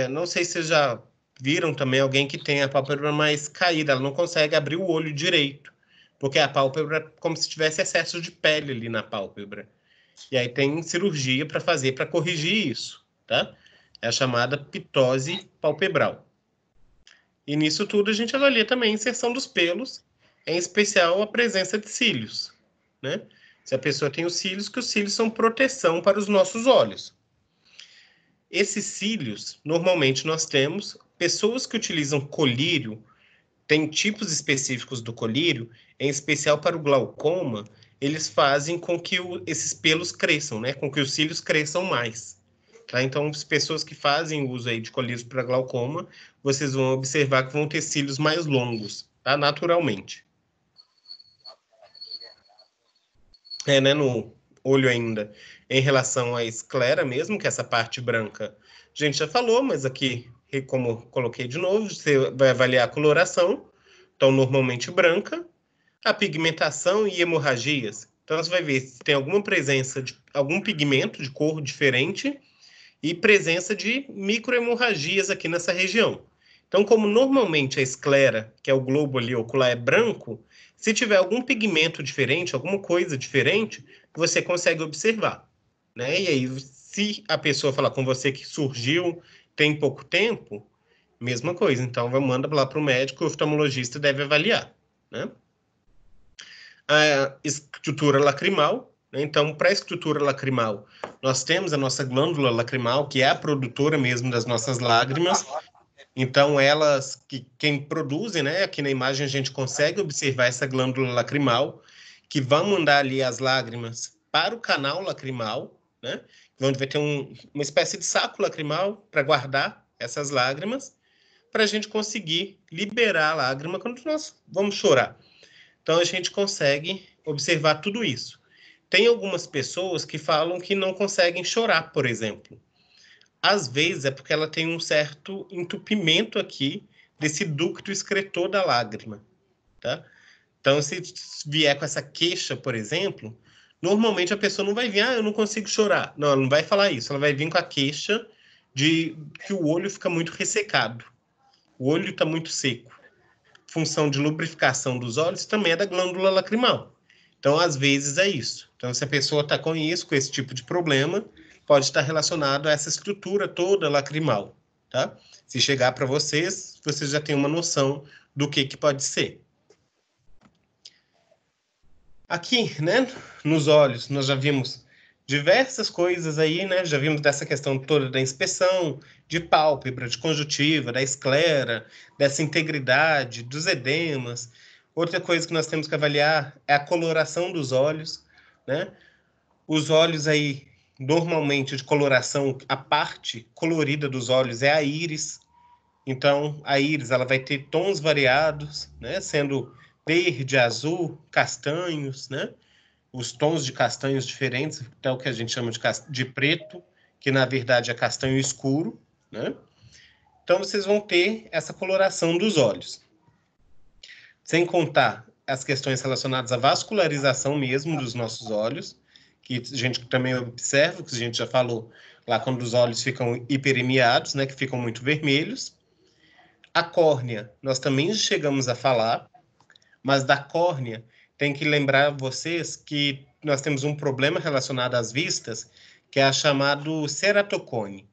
Não sei se vocês já viram também alguém que tem a pálpebra mais caída, ela não consegue abrir o olho direito, porque a pálpebra é como se tivesse excesso de pele ali na pálpebra. E aí tem cirurgia para fazer para corrigir isso, tá? É a chamada pitose palpebral. E nisso tudo a gente avalia também a inserção dos pelos, em especial a presença de cílios, né? Se a pessoa tem os cílios, que os cílios são proteção para os nossos olhos. Esses cílios, normalmente nós temos pessoas que utilizam colírio, tem tipos específicos do colírio, em especial para o glaucoma, eles fazem com que esses pelos cresçam, né? Com que os cílios cresçam mais. Tá? Então, as pessoas que fazem uso aí de colírios para glaucoma, vocês vão observar que vão ter cílios mais longos, tá? Naturalmente. Né, no olho ainda, em relação à esclera mesmo, que é essa parte branca, a gente já falou, mas aqui, como coloquei de novo, você vai avaliar a coloração, então normalmente branca, a pigmentação e hemorragias. Então você vai ver se tem alguma presença de algum pigmento de cor diferente e presença de microhemorragias aqui nessa região. Então, como normalmente a esclera, que é o globo ali ocular, é branco, se tiver algum pigmento diferente, alguma coisa diferente, você consegue observar, né? E aí, se a pessoa falar com você que surgiu tem pouco tempo, mesma coisa. Então, manda lá para o médico, o oftalmologista deve avaliar, né? A estrutura lacrimal, né? Então, para a estrutura lacrimal, nós temos a nossa glândula lacrimal, que é a produtora mesmo das nossas lágrimas. Então, quem produzem, né? Aqui na imagem a gente consegue observar essa glândula lacrimal, que vai mandar ali as lágrimas para o canal lacrimal, né? Onde vai ter uma espécie de saco lacrimal para guardar essas lágrimas, para a gente conseguir liberar a lágrima quando nós vamos chorar. Então, a gente consegue observar tudo isso. Tem algumas pessoas que falam que não conseguem chorar, por exemplo. Às vezes é porque ela tem um certo entupimento aqui desse ducto excretor da lágrima, tá? Então, se vier com essa queixa, por exemplo, normalmente a pessoa não vai vir, eu não consigo chorar. Não, ela não vai falar isso. Ela vai vir com a queixa de que o olho fica muito ressecado. O olho está muito seco. Função de lubrificação dos olhos também é da glândula lacrimal. Então, às vezes é isso. Então, se a pessoa está com isso, com esse tipo de problema, pode estar relacionado a essa estrutura toda lacrimal, tá? Se chegar para vocês, vocês já têm uma noção do que pode ser. Aqui, né, nos olhos, nós já vimos diversas coisas aí, né? Já vimos dessa questão toda da inspeção, de pálpebra, de conjuntiva, da esclera, dessa integridade, dos edemas. Outra coisa que nós temos que avaliar é a coloração dos olhos, né? Os olhos aí, normalmente, de coloração, a parte colorida dos olhos é a íris. Então, a íris, ela vai ter tons variados, né? Sendo verde, azul, castanhos, né? Os tons de castanhos diferentes, até o que a gente chama de preto, que na verdade é castanho escuro, né? Então, vocês vão ter essa coloração dos olhos. Sem contar as questões relacionadas à vascularização mesmo dos nossos olhos, que a gente também observa, que a gente já falou lá quando os olhos ficam hiperemiados, né, que ficam muito vermelhos. A córnea, nós também chegamos a falar, mas da córnea, tem que lembrar vocês que nós temos um problema relacionado às vistas, que é chamado ceratocone.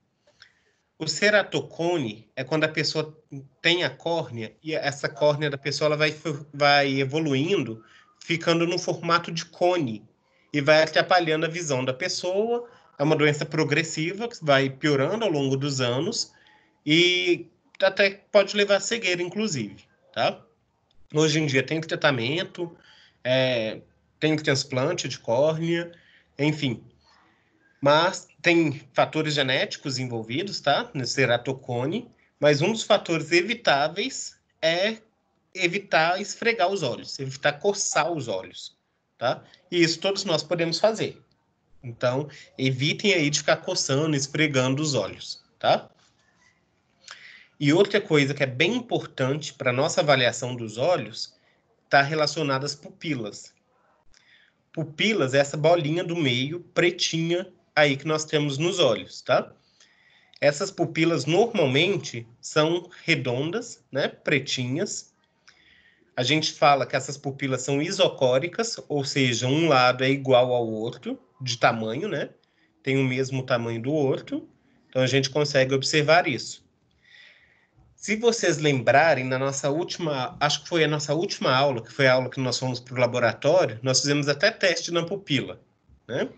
O ceratocone é quando a pessoa tem a córnea, e essa córnea da pessoa ela vai evoluindo, ficando no formato de cone, e vai atrapalhando a visão da pessoa. É uma doença progressiva, que vai piorando ao longo dos anos, e até pode levar a cegueira, inclusive, tá? Hoje em dia tem tratamento, tem transplante de córnea, enfim. Mas tem fatores genéticos envolvidos, tá? No ceratocone, mas um dos fatores evitáveis é evitar esfregar os olhos, evitar coçar os olhos, tá? E isso todos nós podemos fazer. Então, evitem aí de ficar coçando, esfregando os olhos, tá? E outra coisa que é bem importante para nossa avaliação dos olhos está relacionada às pupilas. Pupilas é essa bolinha do meio, pretinha, aí que nós temos nos olhos, tá? Essas pupilas normalmente são redondas, né? Pretinhas. A gente fala que essas pupilas são isocóricas, ou seja, um lado é igual ao outro, de tamanho, né? Tem o mesmo tamanho do outro. Então, a gente consegue observar isso. Se vocês lembrarem, na nossa última, acho que foi a nossa última aula, que foi a aula que nós fomos para o laboratório, nós fizemos até teste na pupila, né?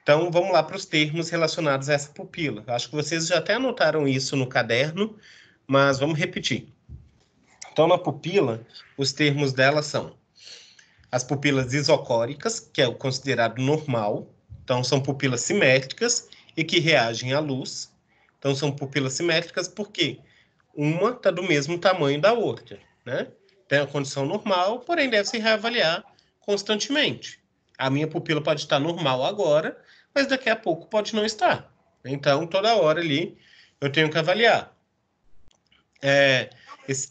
Então, vamos lá para os termos relacionados a essa pupila. Acho que vocês já até anotaram isso no caderno, mas vamos repetir. Então, na pupila, os termos dela são as pupilas isocóricas, que é o considerado normal. Então, são pupilas simétricas e que reagem à luz. Então, são pupilas simétricas porque uma está do mesmo tamanho da outra, né? Tem a condição normal, porém deve se reavaliar constantemente. A minha pupila pode estar normal agora, mas daqui a pouco pode não estar. Então, toda hora ali eu tenho que avaliar.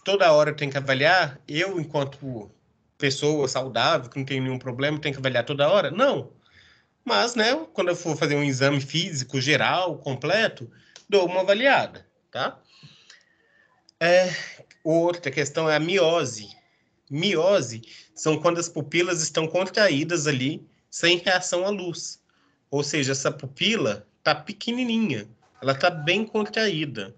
Toda hora eu tenho que avaliar, eu, enquanto pessoa saudável, que não tem nenhum problema, tenho que avaliar toda hora? Não. Mas, né, quando eu for fazer um exame físico geral, completo, dou uma avaliada, tá? Outra questão é a miose. Miose são quando as pupilas estão contraídas ali, sem reação à luz. Ou seja, essa pupila está pequenininha, ela está bem contraída.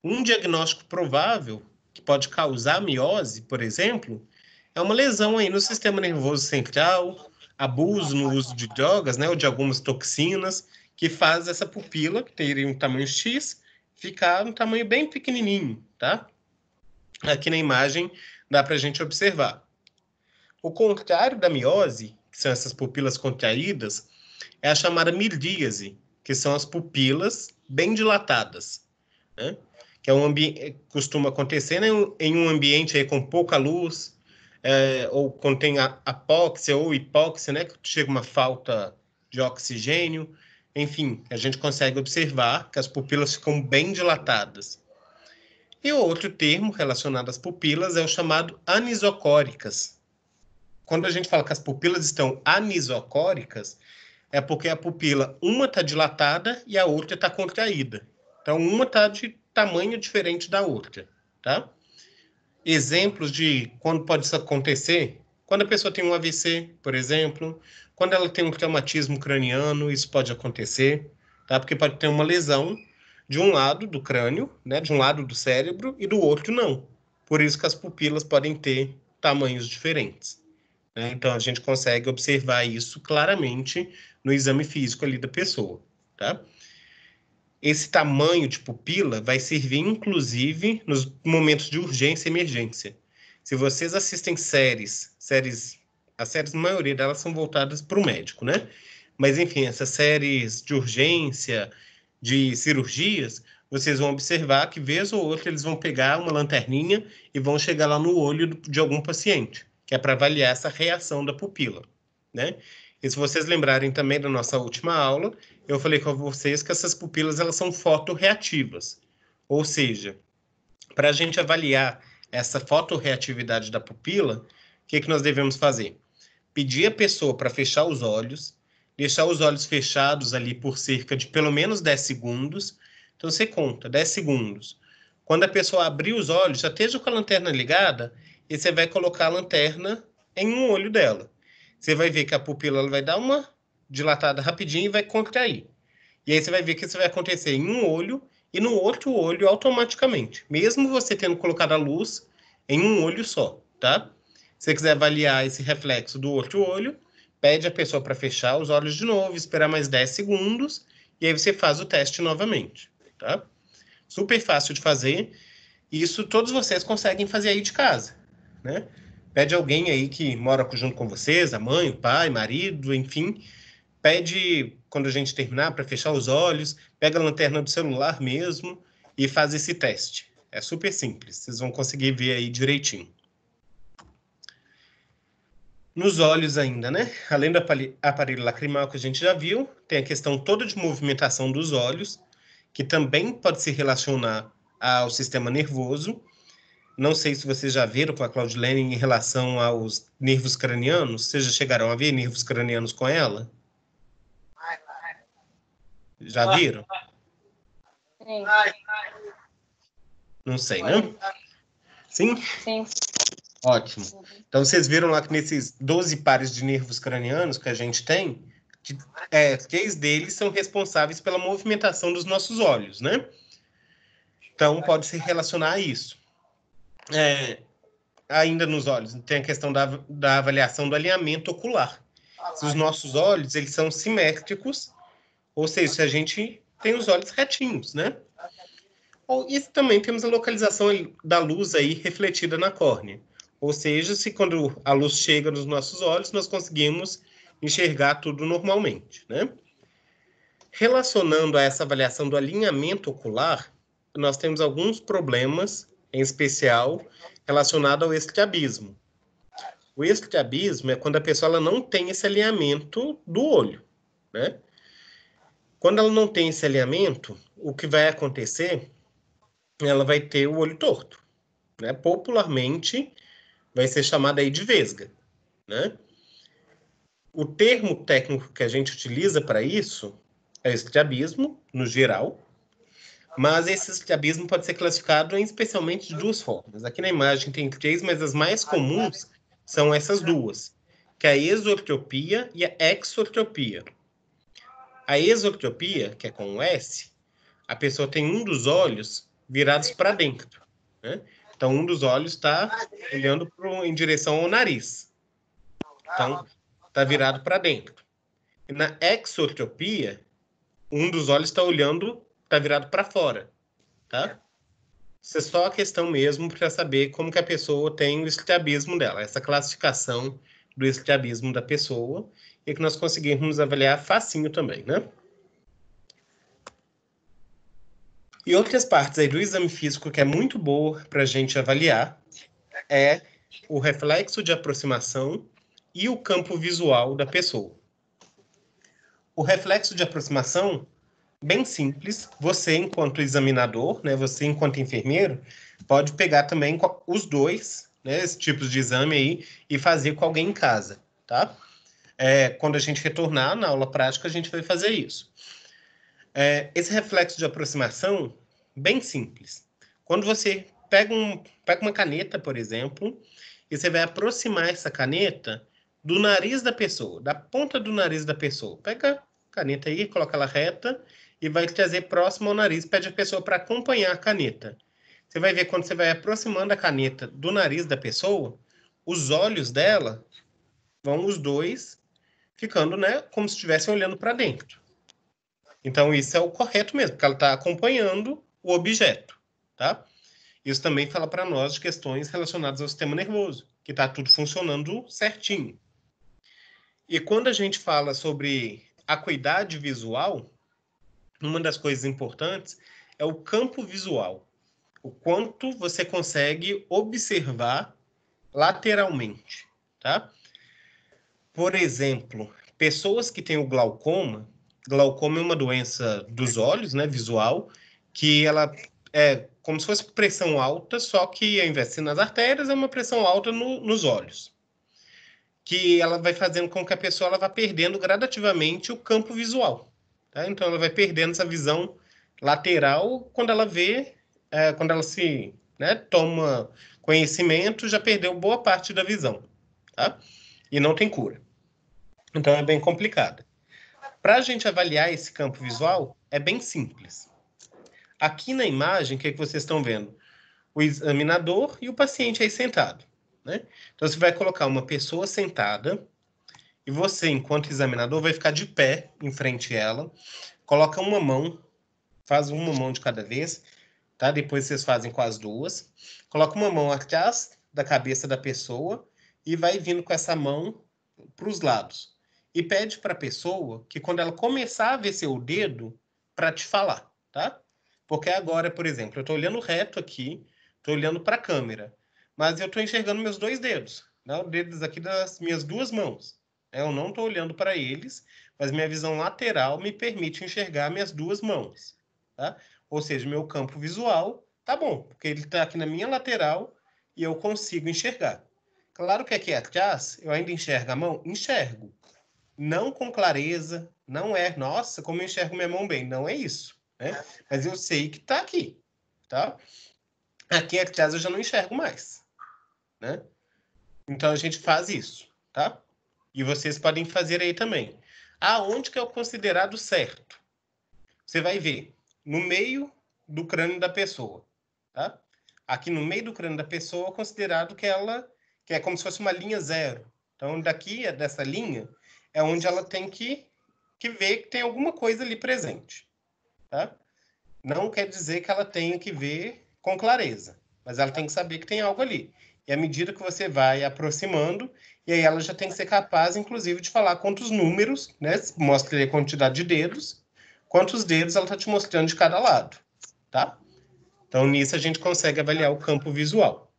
Um diagnóstico provável que pode causar miose, por exemplo, é uma lesão aí no sistema nervoso central, abuso no uso de drogas, né, ou de algumas toxinas, que faz essa pupila, que teria um tamanho X, ficar um tamanho bem pequenininho, tá? Aqui na imagem dá para a gente observar. O contrário da miose, que são essas pupilas contraídas, é a chamada mirdíase, que são as pupilas bem dilatadas, né? Que é costuma acontecer, né, em um ambiente aí com pouca luz, ou quando tem apóxia ou hipóxia, né, que chega uma falta de oxigênio. Enfim, a gente consegue observar que as pupilas ficam bem dilatadas. E o outro termo relacionado às pupilas é o chamado anisocóricas. Quando a gente fala que as pupilas estão anisocóricas, é porque a pupila, uma está dilatada e a outra está contraída. Então, uma está de tamanho diferente da outra, tá? Exemplos de quando pode isso acontecer: quando a pessoa tem um AVC, por exemplo, quando ela tem um traumatismo craniano, isso pode acontecer, tá? Porque pode ter uma lesão de um lado do crânio, né, de um lado do cérebro, e do outro não. Por isso que as pupilas podem ter tamanhos diferentes, né? Então, a gente consegue observar isso claramente no exame físico ali da pessoa, tá? Esse tamanho de pupila vai servir, inclusive, nos momentos de urgência e emergência. Se vocês assistem séries, a maioria delas são voltadas para o médico, né? Mas, enfim, essas séries de urgência, de cirurgias, vocês vão observar que, vez ou outra, eles vão pegar uma lanterninha e vão chegar lá no olho de algum paciente, que é para avaliar essa reação da pupila, né? E se vocês lembrarem também da nossa última aula, eu falei com vocês que essas pupilas elas são fotorreativas. Ou seja, para a gente avaliar essa fotorreatividade da pupila, o que nós devemos fazer? Pedir a pessoa para fechar os olhos, deixar os olhos fechados ali por cerca de pelo menos 10 segundos. Então, você conta 10 segundos. Quando a pessoa abrir os olhos, já esteja com a lanterna ligada, e você vai colocar a lanterna em um olho dela. Você vai ver que a pupila ela vai dar uma dilatada rapidinho e vai contrair. E aí você vai ver que isso vai acontecer em um olho e no outro olho automaticamente, mesmo você tendo colocado a luz em um olho só, tá? Se você quiser avaliar esse reflexo do outro olho, pede a pessoa para fechar os olhos de novo, esperar mais 10 segundos, e aí você faz o teste novamente, tá? Super fácil de fazer. Isso todos vocês conseguem fazer aí de casa, né? Pede alguém aí que mora junto com vocês, a mãe, o pai, marido, enfim. Pede, quando a gente terminar, para fechar os olhos, pega a lanterna do celular mesmo e faz esse teste. É super simples, vocês vão conseguir ver aí direitinho. Nos olhos ainda, né? Além do aparelho lacrimal que a gente já viu, tem a questão toda de movimentação dos olhos, que também pode se relacionar ao sistema nervoso. Não sei se vocês já viram com a Claudilene em relação aos nervos cranianos. Vocês já chegaram a ver nervos cranianos com ela? Já viram? Sim. Não sei, né? Sim? Sim. Ótimo. Então, vocês viram lá que nesses 12 pares de nervos cranianos que a gente tem, 3 deles são responsáveis pela movimentação dos nossos olhos, né? Então, pode se relacionar a isso. Ainda nos olhos, tem a questão da avaliação do alinhamento ocular. Se os nossos olhos, eles são simétricos, ou seja, se a gente tem os olhos retinhos, né? E também temos a localização da luz aí refletida na córnea. Ou seja, se quando a luz chega nos nossos olhos, nós conseguimos enxergar tudo normalmente, né? Relacionando a essa avaliação do alinhamento ocular, nós temos alguns problemas, em especial, relacionado ao estrabismo. O estrabismo é quando a pessoa ela não tem esse alinhamento do olho, né? Quando ela não tem esse alinhamento, o que vai acontecer, ela vai ter o olho torto, né? Popularmente, vai ser chamada aí de vesga, né? O termo técnico que a gente utiliza para isso é estrabismo, no geral, mas esse estrabismo pode ser classificado em especialmente de 2 formas. Aqui na imagem tem 3, mas as mais comuns são essas 2, que é a esotropia e a exotropia. A esotropia, que é com o S, a pessoa tem um dos olhos virados para dentro, né? Então, um dos olhos está olhando em direção ao nariz. Então, está virado para dentro. E na exotropia, um dos olhos está virado para fora, tá? Isso é só a questão mesmo para saber como que a pessoa tem o estrabismo dela, essa classificação do estrabismo da pessoa, e que nós conseguimos avaliar facinho também, né? E outras partes aí do exame físico que é muito boa para a gente avaliar é o reflexo de aproximação e o campo visual da pessoa. O reflexo de aproximação, bem simples, você enquanto examinador, né, você enquanto enfermeiro, pode pegar também os dois, né, esses tipos de exame aí, e fazer com alguém em casa, tá? Quando a gente retornar na aula prática, a gente vai fazer isso. Esse reflexo de aproximação, bem simples. Quando você pega uma caneta, por exemplo, e você vai aproximar essa caneta do nariz da pessoa, da ponta do nariz da pessoa. Pega a caneta aí, coloca ela reta e vai trazer próximo ao nariz, pede a pessoa para acompanhar a caneta. Você vai ver quando você vai aproximando a caneta do nariz da pessoa, os olhos dela vão os dois ficando, né, como se estivessem olhando para dentro. Então, isso é o correto mesmo, porque ela está acompanhando o objeto, tá? Isso também fala para nós de questões relacionadas ao sistema nervoso, que está tudo funcionando certinho. E quando a gente fala sobre acuidade visual, uma das coisas importantes é o campo visual. O quanto você consegue observar lateralmente, tá? Por exemplo, pessoas que têm o glaucoma é uma doença dos olhos, né, visual, que ela é como se fosse pressão alta, só que ao invés de ser nas artérias, é uma pressão alta nos olhos. Que ela vai fazendo com que a pessoa ela vá perdendo gradativamente o campo visual. Tá? Então, ela vai perdendo essa visão lateral quando ela vê, quando ela se toma conhecimento, já perdeu boa parte da visão. Tá? E não tem cura. Então, é bem complicado. Para a gente avaliar esse campo visual, é bem simples. Aqui na imagem, o que vocês estão vendo? O examinador e o paciente aí sentado, né? Então, você vai colocar uma pessoa sentada e você, enquanto examinador, vai ficar de pé em frente a ela, coloca uma mão, faz uma mão de cada vez, tá? Depois vocês fazem com as duas. Coloca uma mão atrás da cabeça da pessoa e vai vindo com essa mão para os lados. E pede para a pessoa que quando ela começar a ver seu dedo, para te falar, tá? Porque agora, por exemplo, eu estou olhando reto aqui, estou olhando para a câmera, mas eu estou enxergando meus 2 dedos. Né? Dedos aqui das minhas duas mãos. Eu não estou olhando para eles, mas minha visão lateral me permite enxergar minhas duas mãos. Tá? Ou seja, meu campo visual tá bom, porque ele está aqui na minha lateral e eu consigo enxergar. Claro que aqui atrás eu ainda enxergo a mão? Enxergo. Não com clareza, não é, nossa, como eu enxergo minha mão bem. Não é isso, né? Mas eu sei que está aqui, tá? Aqui atrás eu já não enxergo mais, né? Então a gente faz isso, tá? E vocês podem fazer aí também. Aonde que é o considerado certo? Você vai ver no meio do crânio da pessoa, tá? Aqui no meio do crânio da pessoa é considerado que é como se fosse uma linha zero. Então daqui, dessa linha, é onde ela tem que ver que tem alguma coisa ali presente, tá? Não quer dizer que ela tenha que ver com clareza, mas ela tem que saber que tem algo ali. E à medida que você vai aproximando, e aí ela já tem que ser capaz, inclusive, de falar quantos números, né? Mostra ali a quantidade de dedos, quantos dedos ela está te mostrando de cada lado, tá? Então, nisso a gente consegue avaliar o campo visual.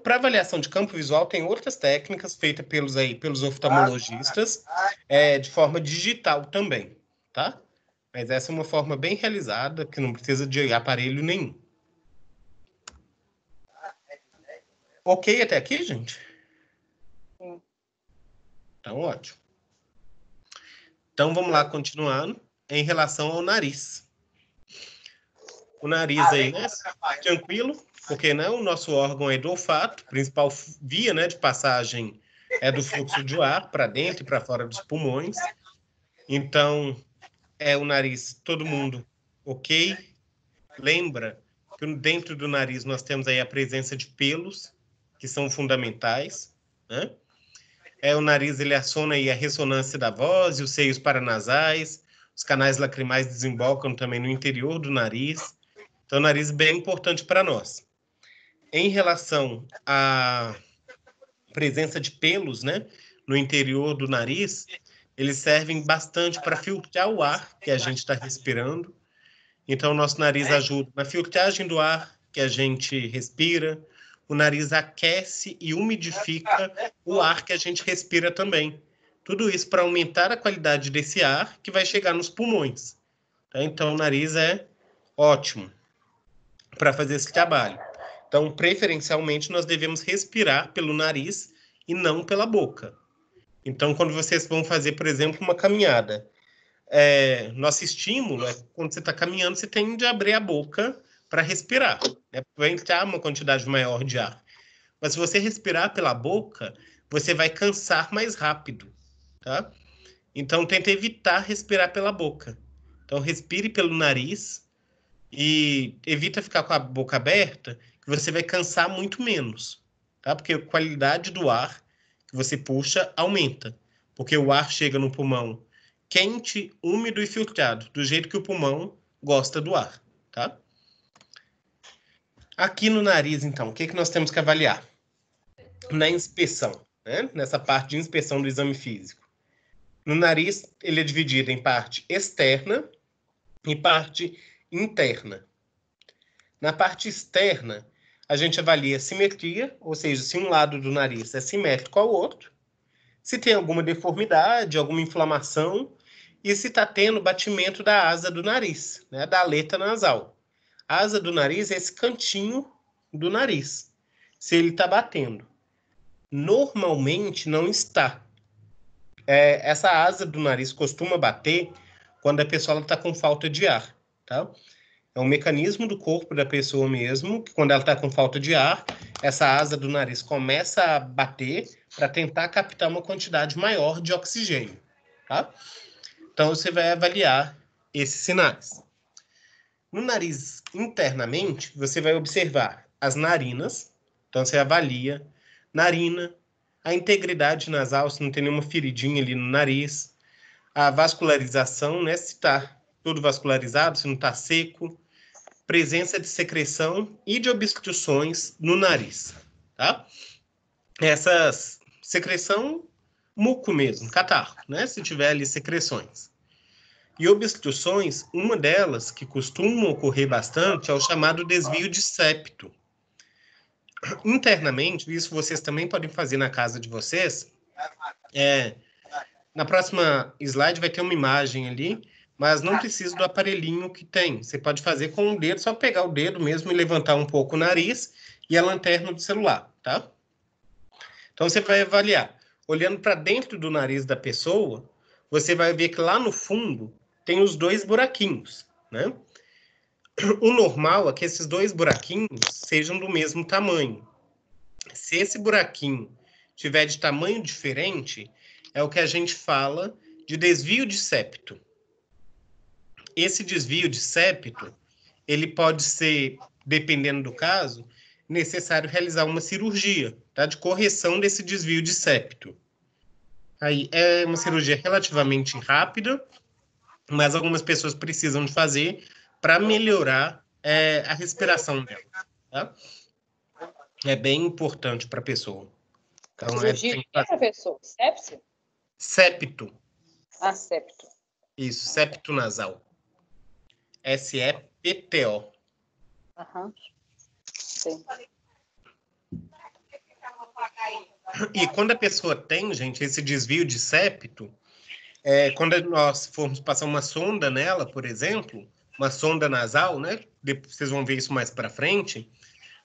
Para avaliação de campo visual, tem outras técnicas feitas pelos oftalmologistas, de forma digital também, tá? Mas essa é uma forma bem realizada, que não precisa de aparelho nenhum. Ok até aqui, gente? Então, ótimo. Então, vamos lá, continuando. Em relação ao nariz. O nariz aí, né? Tranquilo, porque né, o nosso órgão é do olfato, principal via, né, de passagem é do fluxo de ar para dentro e para fora dos pulmões. Então, o nariz, todo mundo ok. Lembra que dentro do nariz nós temos aí a presença de pelos, que são fundamentais, né? O nariz, ele aciona aí a ressonância da voz e os seios paranasais, os canais lacrimais desembocam também no interior do nariz. Então, o nariz é bem importante para nós. Em relação à presença de pelos, né, no interior do nariz, eles servem bastante para filtrar o ar que a gente está respirando. Então, o nosso nariz ajuda na filtragem do ar que a gente respira. O nariz aquece e umidifica o ar que a gente respira também. Tudo isso para aumentar a qualidade desse ar que vai chegar nos pulmões. Então, o nariz é ótimo para fazer esse trabalho. Então, preferencialmente, nós devemos respirar pelo nariz e não pela boca. Então, quando vocês vão fazer, por exemplo, uma caminhada, nosso estímulo é quando você está caminhando, você tem de abrir a boca para respirar, né? Vai entrar uma quantidade maior de ar. Mas se você respirar pela boca, você vai cansar mais rápido, tá? Então, tenta evitar respirar pela boca. Então, respire pelo nariz e evita ficar com a boca aberta, que você vai cansar muito menos, tá? Porque a qualidade do ar que você puxa aumenta, porque o ar chega no pulmão quente, úmido e filtrado, do jeito que o pulmão gosta do ar, tá? Aqui no nariz, então, o que nós temos que avaliar? Na inspeção, né? Nessa parte de inspeção do exame físico. No nariz, ele é dividido em parte externa e parte interna. Na parte externa, a gente avalia a simetria, ou seja, se um lado do nariz é simétrico ao outro, se tem alguma deformidade, alguma inflamação, e se está tendo batimento da asa do nariz, né, da aleta nasal. A asa do nariz é esse cantinho do nariz, se ele está batendo. Normalmente não está. Essa asa do nariz costuma bater quando a pessoa está com falta de ar, tá? É um mecanismo do corpo da pessoa mesmo, que quando ela está com falta de ar, essa asa do nariz começa a bater para tentar captar uma quantidade maior de oxigênio, tá? Então, você vai avaliar esses sinais. No nariz, internamente, você vai observar as narinas. Então, você avalia narina, a integridade nasal, se não tem nenhuma feridinha ali no nariz, a vascularização, né, se está tudo vascularizado, se não está seco, presença de secreção e de obstruções no nariz, tá? Essas secreção, muco mesmo, catarro, né, se tiver ali secreções. E obstruções, uma delas que costuma ocorrer bastante é o chamado desvio de septo. Internamente, isso vocês também podem fazer na casa de vocês. Na próxima slide vai ter uma imagem ali, mas não precisa do aparelhinho que tem. Você pode fazer com o dedo, só pegar o dedo mesmo e levantar um pouco o nariz e a lanterna do celular, tá? Então, você vai avaliar. Olhando para dentro do nariz da pessoa, você vai ver que lá no fundo tem os 2 buraquinhos, né? O normal é que esses 2 buraquinhos sejam do mesmo tamanho. Se esse buraquinho tiver de tamanho diferente, é o que a gente fala de desvio de septo. Esse desvio de septo, ele pode ser, dependendo do caso, necessário realizar uma cirurgia, tá? De correção desse desvio de septo. Aí é uma cirurgia relativamente rápida, mas algumas pessoas precisam de fazer para melhorar a respiração dela, tá? É bem importante para a pessoa. Então, Cirurgia é, professor? Sepse? Septo. Ah, septo. Isso, septo nasal. SEPTO. Aham. Sim. E quando a pessoa tem, gente, esse desvio de septo, quando nós formos passar uma sonda nela, por exemplo, uma sonda nasal, né? Vocês vão ver isso mais para frente,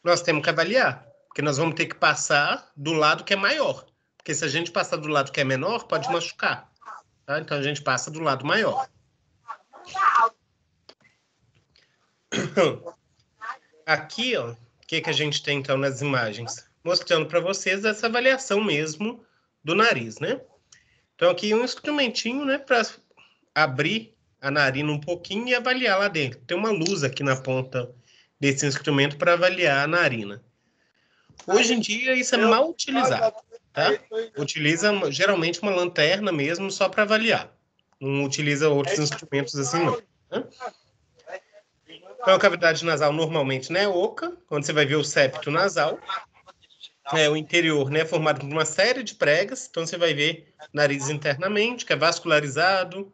nós temos que avaliar, porque nós vamos ter que passar do lado que é maior. Porque se a gente passar do lado que é menor, pode machucar. Tá? Então, a gente passa do lado maior. Aqui, ó, o que a gente tem, então, nas imagens? Mostrando para vocês essa avaliação mesmo do nariz, né? Então, aqui um instrumentinho, né, para abrir a narina um pouquinho e avaliar lá dentro. Tem uma luz aqui na ponta desse instrumento para avaliar a narina. Hoje em dia, isso é mal utilizado, tá? Utiliza, geralmente, uma lanterna mesmo só para avaliar. Não utiliza outros instrumentos assim, não. Né? Então, a cavidade nasal normalmente, né, oca, quando você vai ver o septo nasal. O interior, né, formado por uma série de pregas. Então, você vai ver nariz internamente, que é vascularizado.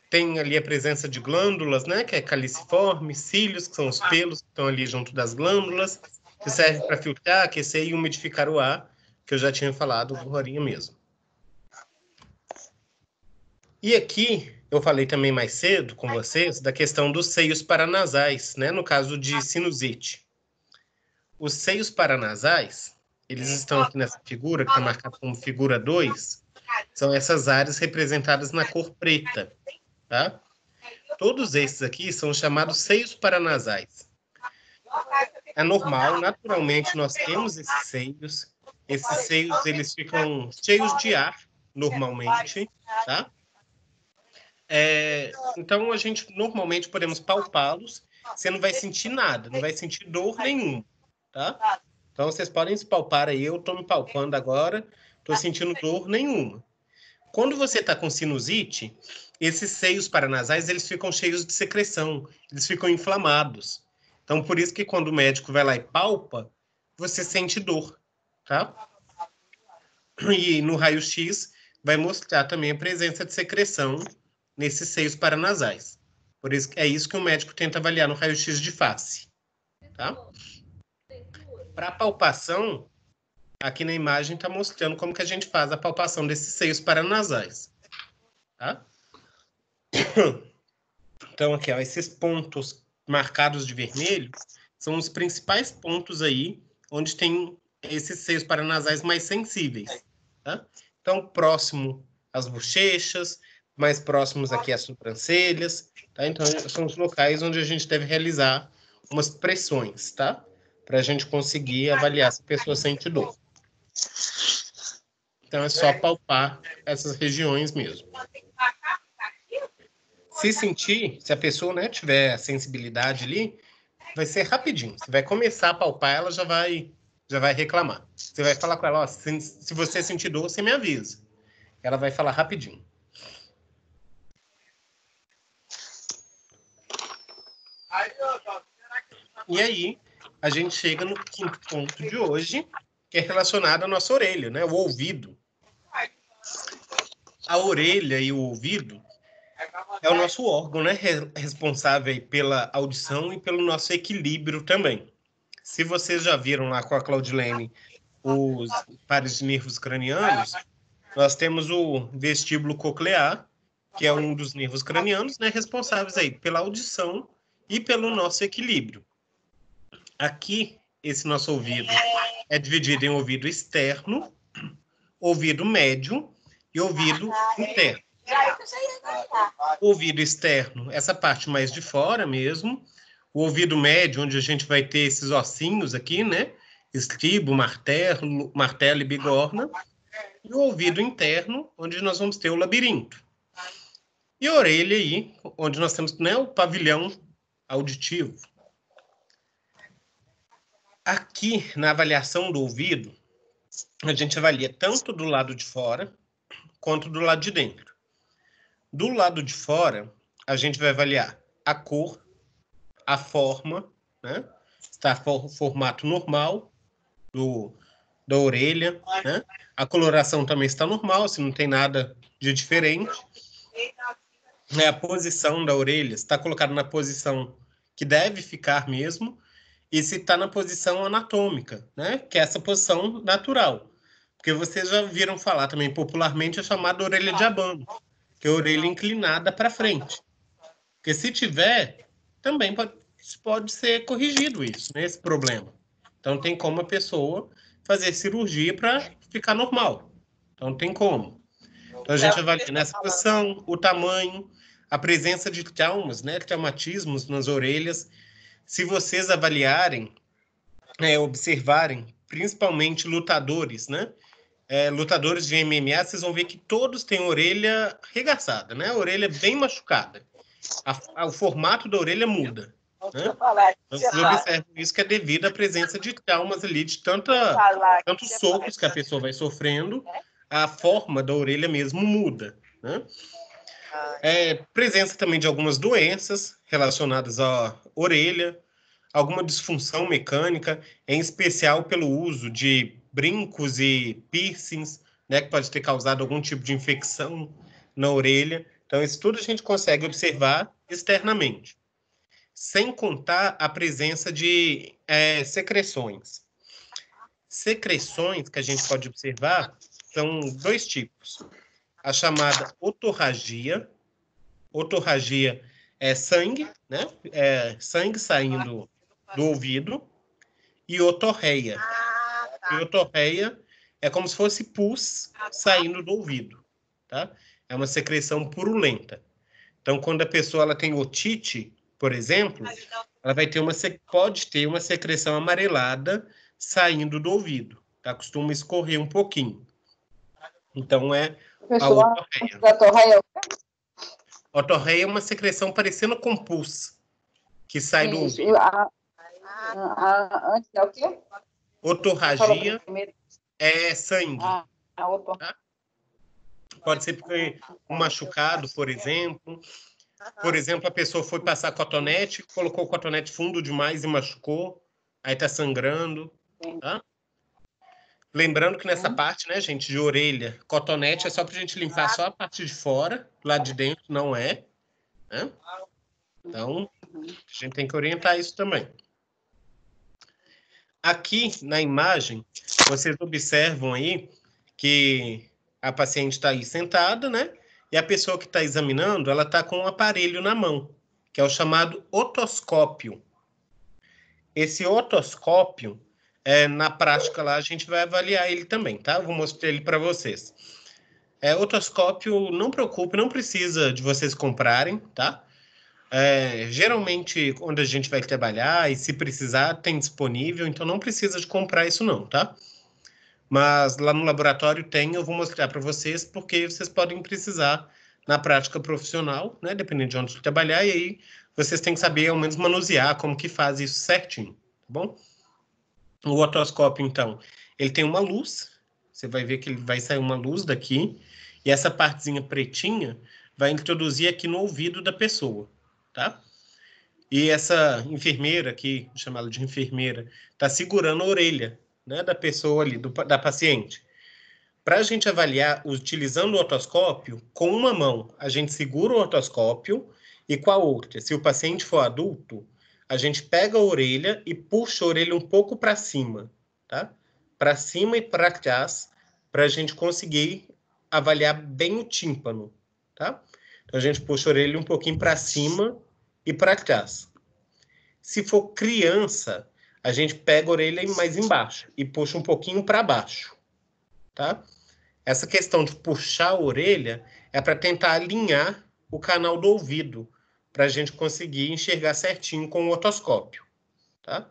Tem ali a presença de glândulas, né, que é caliciforme, cílios, que são os pelos que estão ali junto das glândulas, que serve para filtrar, aquecer e umidificar o ar, que eu já tinha falado agorinha mesmo. E aqui, eu falei também mais cedo com vocês da questão dos seios paranasais, né, no caso de sinusite. Os seios paranasais, eles estão aqui nessa figura, que está marcada como figura 2, são essas áreas representadas na cor preta, tá? Todos esses aqui são chamados seios paranasais. É normal, naturalmente, nós temos esses seios. Esses seios, eles ficam cheios de ar, normalmente, tá? Então, a gente normalmente podemos palpá-los, você não vai sentir nada, não vai sentir dor nenhuma, tá? Então, vocês podem se palpar aí, eu estou me palpando agora, estou sentindo dor nenhuma. Quando você está com sinusite, esses seios paranasais, eles ficam cheios de secreção, eles ficam inflamados. Então, por isso que quando o médico vai lá e palpa, você sente dor, tá? E no raio-x vai mostrar também a presença de secreção nesses seios paranasais. Por isso, é isso que o médico tenta avaliar no raio-x de face, tá? Para a palpação, aqui na imagem está mostrando como que a gente faz a palpação desses seios paranasais, tá? Então, aqui, ó, esses pontos marcados de vermelho são os principais pontos aí onde tem esses seios paranasais mais sensíveis, tá? Então, próximo às bochechas, mais próximos aqui às sobrancelhas, tá? Então, são os locais onde a gente deve realizar umas pressões, tá? Para a gente conseguir avaliar se a pessoa sente dor. Então, é só palpar essas regiões mesmo. Se sentir, se a pessoa, né, tiver sensibilidade ali, vai ser rapidinho. Você vai começar a palpar, ela já vai reclamar. Você vai falar com ela, ó, se você sentir dor, você me avisa. Ela vai falar rapidinho. E aí, a gente chega no quinto ponto de hoje, que é relacionado à nossa orelha, né, o ouvido. A orelha e o ouvido é o nosso órgão, né, responsável pela audição e pelo nosso equilíbrio também. se vocês já viram lá com a Claudilene os pares de nervos cranianos, nós temos o vestíbulo coclear, que é um dos nervos cranianos, né, responsáveis aí pela audição e pelo nosso equilíbrio. Aqui, esse nosso ouvido é dividido em ouvido externo, ouvido médio e ouvido interno. O ouvido externo, essa parte mais de fora mesmo. O ouvido médio, onde a gente vai ter esses ossinhos aqui, né? Estribo, martelo e bigorna. E o ouvido interno, onde nós vamos ter o labirinto. E a orelha aí, onde nós temos, né, o pavilhão auditivo. Aqui, na avaliação do ouvido, a gente avalia tanto do lado de fora quanto do lado de dentro. Do lado de fora, a gente vai avaliar a cor, a forma, né? Está formato normal da orelha, né? A coloração também está normal, se não tem nada de diferente. A posição da orelha está colocada na posição que deve ficar mesmo, e se está na posição anatômica, né? Que é essa posição natural. Porque vocês já viram falar também popularmente a chamada orelha de abano, que é a orelha inclinada para frente. Porque se tiver, também pode ser corrigido isso, né, esse problema. Então, tem como a pessoa fazer cirurgia para ficar normal. Então, tem como. Então, a gente avalia nessa posição, o tamanho, a presença de traumas, né, traumatismos nas orelhas. Se vocês avaliarem, observarem, principalmente lutadores, né, lutadores de MMA, vocês vão ver que todos têm orelha arregaçada, né? A orelha bem machucada. O formato da orelha muda. Né? Então, vocês observam isso, que é devido à presença de traumas ali, de tantos socos que a pessoa vai sofrendo, a forma da orelha mesmo muda. Né? Presença também de algumas doenças relacionadas à orelha, alguma disfunção mecânica, em especial pelo uso de brincos e piercings, né, que pode ter causado algum tipo de infecção na orelha. Então, isso tudo a gente consegue observar externamente. Sem contar a presença de secreções. Secreções que a gente pode observar são dois tipos. A chamada otorragia. Otorragia é sangue, né? Sangue saindo do ouvido. E otorreia. E otorreia é como se fosse pus saindo do ouvido, tá? É uma secreção purulenta. Então, quando a pessoa ela tem otite, por exemplo, ela pode ter uma secreção amarelada saindo do ouvido, tá? Costuma escorrer um pouquinho. Então, é a otorreia. Otorreia é uma secreção parecendo com pus, que sai do ouvido. Antes é o quê? Otorragia é sangue. Tá? Pode ser porque um machucado, por exemplo. Por exemplo, a pessoa foi passar cotonete, colocou o cotonete fundo demais e machucou, aí tá sangrando. Tá? Lembrando que nessa parte, né, gente, de orelha, cotonete é só pra gente limpar só a parte de fora, lá de dentro não é. Né? Então, a gente tem que orientar isso também. Aqui na imagem, vocês observam aí que a paciente está aí sentada, né? E a pessoa que está examinando, ela está com um aparelho na mão, que é o chamado otoscópio. Esse otoscópio, na prática lá, a gente vai avaliar ele também, tá? Eu vou mostrar ele para vocês. Otoscópio, não preocupe, não precisa de vocês comprarem, tá? Geralmente, onde a gente vai trabalhar, e se precisar, tem disponível, então não precisa de comprar isso não, tá? Mas lá no laboratório tem, eu vou mostrar para vocês, porque vocês podem precisar na prática profissional, né? Dependendo de onde você trabalhar, e aí vocês têm que saber, ao menos, manusear como que faz isso certinho, tá bom? O otoscópio, então, ele tem uma luz, você vai ver que ele vai sair uma luz daqui, e essa partezinha pretinha vai introduzir aqui no ouvido da pessoa, tá? E essa enfermeira aqui, vou chamar ela de enfermeira, está segurando a orelha, né, da pessoa ali, da paciente. Para a gente avaliar, utilizando o otoscópio, com uma mão, a gente segura o otoscópio e com a outra, se o paciente for adulto, a gente pega a orelha e puxa a orelha um pouco para cima, tá? Para cima e para trás, para a gente conseguir avaliar bem o tímpano, tá? Então, a gente puxa a orelha um pouquinho para cima e para trás. Se for criança, a gente pega a orelha mais embaixo e puxa um pouquinho para baixo, tá? Essa questão de puxar a orelha é para tentar alinhar o canal do ouvido, para a gente conseguir enxergar certinho com o otoscópio, tá?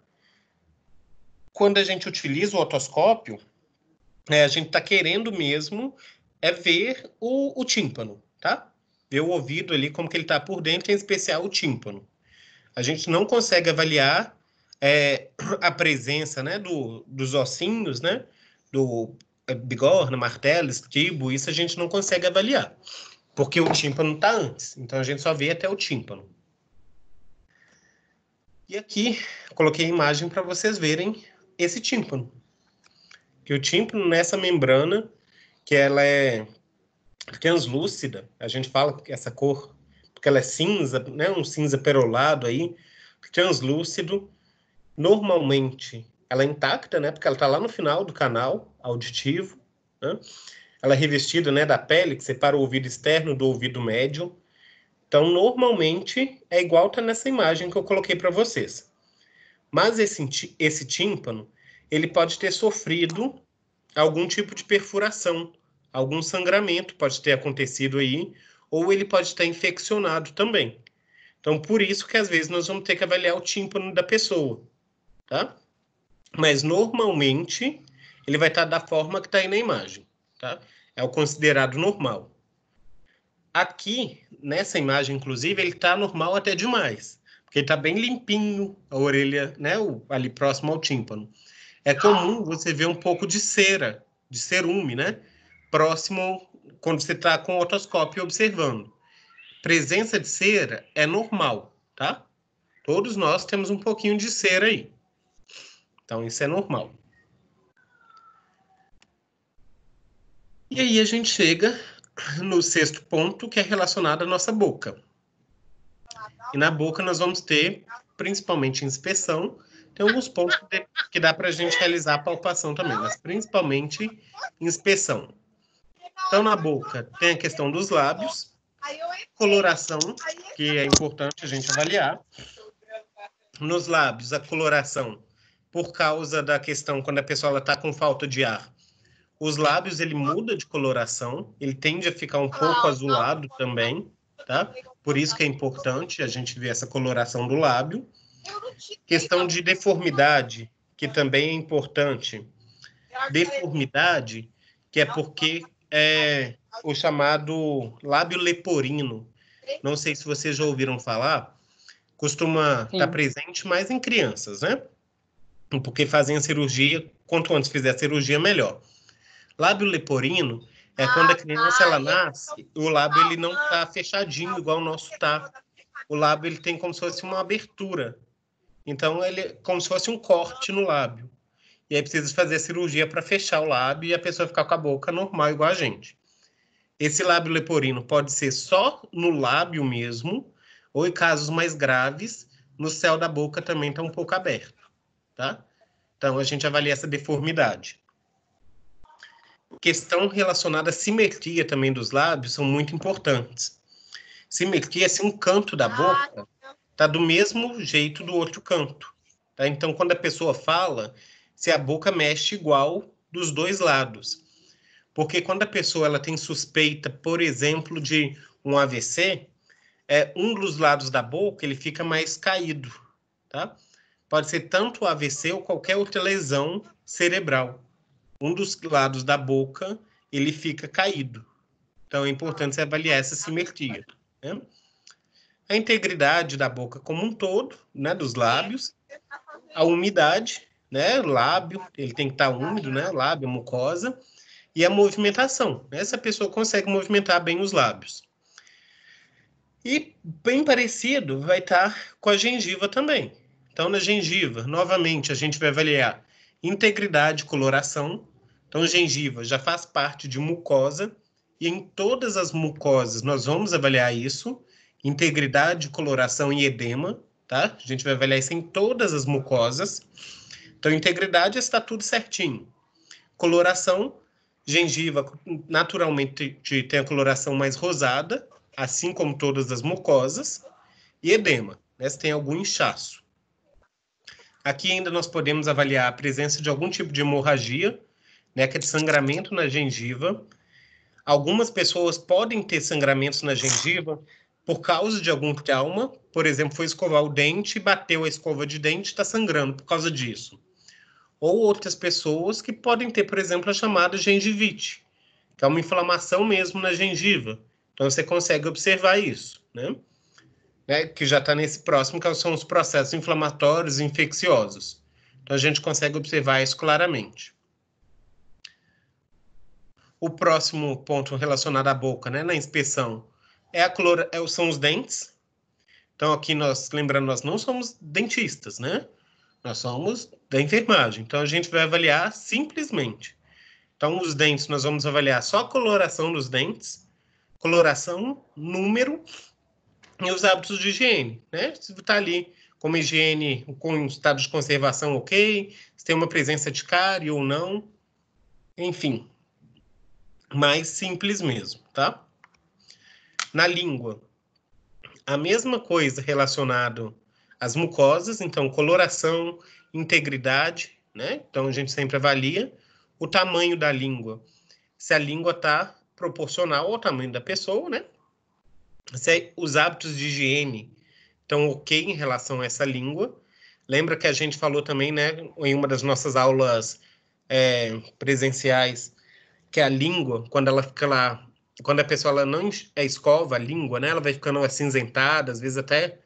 Quando a gente utiliza o otoscópio, a gente está querendo mesmo ver o tímpano, tá? Ver o ouvido ali, como que ele está por dentro, em especial o tímpano. A gente não consegue avaliar a presença, né, dos ossinhos, né, do bigorna, martelo, estribo, isso a gente não consegue avaliar, porque o tímpano está antes, então a gente só vê até o tímpano. E aqui, coloquei a imagem para vocês verem esse tímpano. Que o tímpano, nessa membrana, que ela é translúcida, a gente fala que essa cor, porque ela é cinza, né, um cinza perolado aí, translúcido, normalmente ela é intacta, né, porque ela está lá no final do canal auditivo, né? Ela é revestida, né, da pele, que separa o ouvido externo do ouvido médio. Então, normalmente, é igual tá nessa imagem que eu coloquei para vocês. Mas esse tímpano, ele pode ter sofrido algum tipo de perfuração, algum sangramento pode ter acontecido aí, ou ele pode estar infeccionado também. Então, por isso que às vezes nós vamos ter que avaliar o tímpano da pessoa, tá? Mas, normalmente, ele vai estar da forma que está aí na imagem, tá? É o considerado normal. Aqui, nessa imagem, inclusive, ele está normal até demais, porque ele está bem limpinho, a orelha, né, ali próximo ao tímpano. É comum você ver um pouco de cera, de cerume, né, próximo, quando você está com o otoscópio observando. Presença de cera é normal, tá? Todos nós temos um pouquinho de cera aí. Então, isso é normal. E aí a gente chega no sexto ponto, que é relacionado à nossa boca. E na boca nós vamos ter, principalmente, inspeção. Tem alguns pontos que dá para a gente realizar a palpação também, mas principalmente inspeção. Então, na boca tem a questão dos lábios, coloração, que é importante a gente avaliar. Nos lábios, a coloração, por causa da questão quando a pessoa está com falta de ar, os lábios, ele muda de coloração, ele tende a ficar um pouco azulado também, tá? Por isso que é importante a gente ver essa coloração do lábio. Questão de deformidade, que também é importante. Deformidade, que é porque é o chamado lábio leporino. Não sei se vocês já ouviram falar, costuma estar presente mais em crianças, né? Porque fazem a cirurgia, quanto antes fizer a cirurgia, melhor. Lábio leporino é quando a criança ela nasce, o lábio ele não está fechadinho igual o nosso tá. O lábio ele tem como se fosse uma abertura. Então ele é como se fosse um corte no lábio. E aí precisa fazer a cirurgia para fechar o lábio e a pessoa ficar com a boca normal igual a gente. Esse lábio leporino pode ser só no lábio mesmo, ou em casos mais graves, no céu da boca também está um pouco aberto, tá? Então a gente avalia essa deformidade. Questão relacionada à simetria também dos lábios são muito importantes. Simetria é se um canto da boca está do mesmo jeito do outro canto. Tá? Então, quando a pessoa fala, se a boca mexe igual dos dois lados. Porque quando a pessoa ela tem suspeita, por exemplo, de um AVC, um dos lados da boca ele fica mais caído. Tá? Pode ser tanto o AVC ou qualquer outra lesão cerebral. Um dos lados da boca, ele fica caído. Então, é importante você avaliar essa simetria, né? A integridade da boca como um todo, né, dos lábios. A umidade, né, o lábio, ele tem que estar úmido, né, lábio, mucosa. E a movimentação, né, se a pessoa consegue movimentar bem os lábios. E, bem parecido, vai estar com a gengiva também. Então, na gengiva, novamente, a gente vai avaliar integridade, coloração. Então, gengiva já faz parte de mucosa, e em todas as mucosas nós vamos avaliar isso, integridade, coloração e edema, tá? A gente vai avaliar isso em todas as mucosas. Então, integridade está tudo certinho. Coloração, gengiva naturalmente tem a coloração mais rosada, assim como todas as mucosas. E edema, né? Se tem algum inchaço. Aqui ainda nós podemos avaliar a presença de algum tipo de hemorragia, né, que é de sangramento na gengiva. Algumas pessoas podem ter sangramentos na gengiva por causa de algum trauma. Por exemplo, foi escovar o dente, bateu a escova de dente e está sangrando por causa disso. Ou outras pessoas que podem ter, por exemplo, a chamada gengivite, que é uma inflamação mesmo na gengiva. Então, você consegue observar isso, né? Que já está nesse próximo, que são os processos inflamatórios e infecciosos. Então, a gente consegue observar isso claramente. O próximo ponto relacionado à boca, né, na inspeção, são os dentes. Então, aqui lembrando, nós não somos dentistas, né? Nós somos da enfermagem. Então, a gente vai avaliar simplesmente. Então, os dentes, nós vamos avaliar só a coloração dos dentes, coloração, número e os hábitos de higiene, né? Se está ali com uma higiene, com estado de conservação ok, se tem uma presença de cárie ou não, enfim. Mais simples mesmo, tá? Na língua, a mesma coisa relacionado às mucosas, então coloração, integridade, né? Então a gente sempre avalia o tamanho da língua, se a língua está proporcional ao tamanho da pessoa, né? Se os hábitos de higiene estão ok em relação a essa língua. Lembra que a gente falou também, né, em uma das nossas aulas presenciais, que a língua, quando ela fica lá, quando a pessoa ela não escova a língua, né, ela vai ficando acinzentada, às vezes até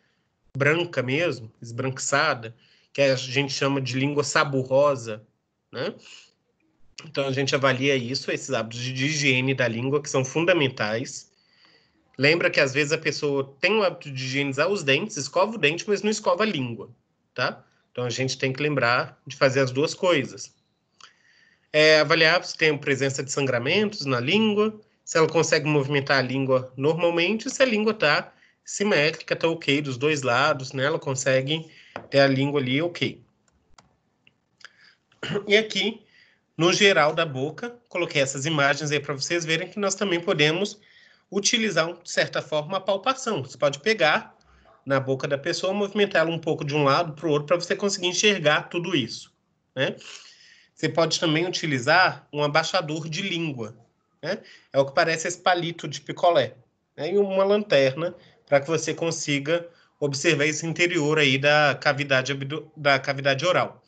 branca mesmo, esbranquiçada, que a gente chama de língua saburosa, né? Então a gente avalia isso, esses hábitos de higiene da língua que são fundamentais. Lembra que às vezes a pessoa tem o hábito de higienizar os dentes, escova o dente, mas não escova a língua, tá? Então a gente tem que lembrar de fazer as duas coisas. Avaliar se tem presença de sangramentos na língua, se ela consegue movimentar a língua normalmente, se a língua está simétrica, está ok dos dois lados, né? Ela consegue ter a língua ali ok. E aqui, no geral da boca, coloquei essas imagens aí para vocês verem que nós também podemos utilizar, de certa forma, a palpação. Você pode pegar na boca da pessoa, movimentar ela um pouco de um lado para o outro, para você conseguir enxergar tudo isso, né? Você pode também utilizar um abaixador de língua, né? É o que parece esse palito de picolé, né? E uma lanterna para que você consiga observar esse interior aí da cavidade oral,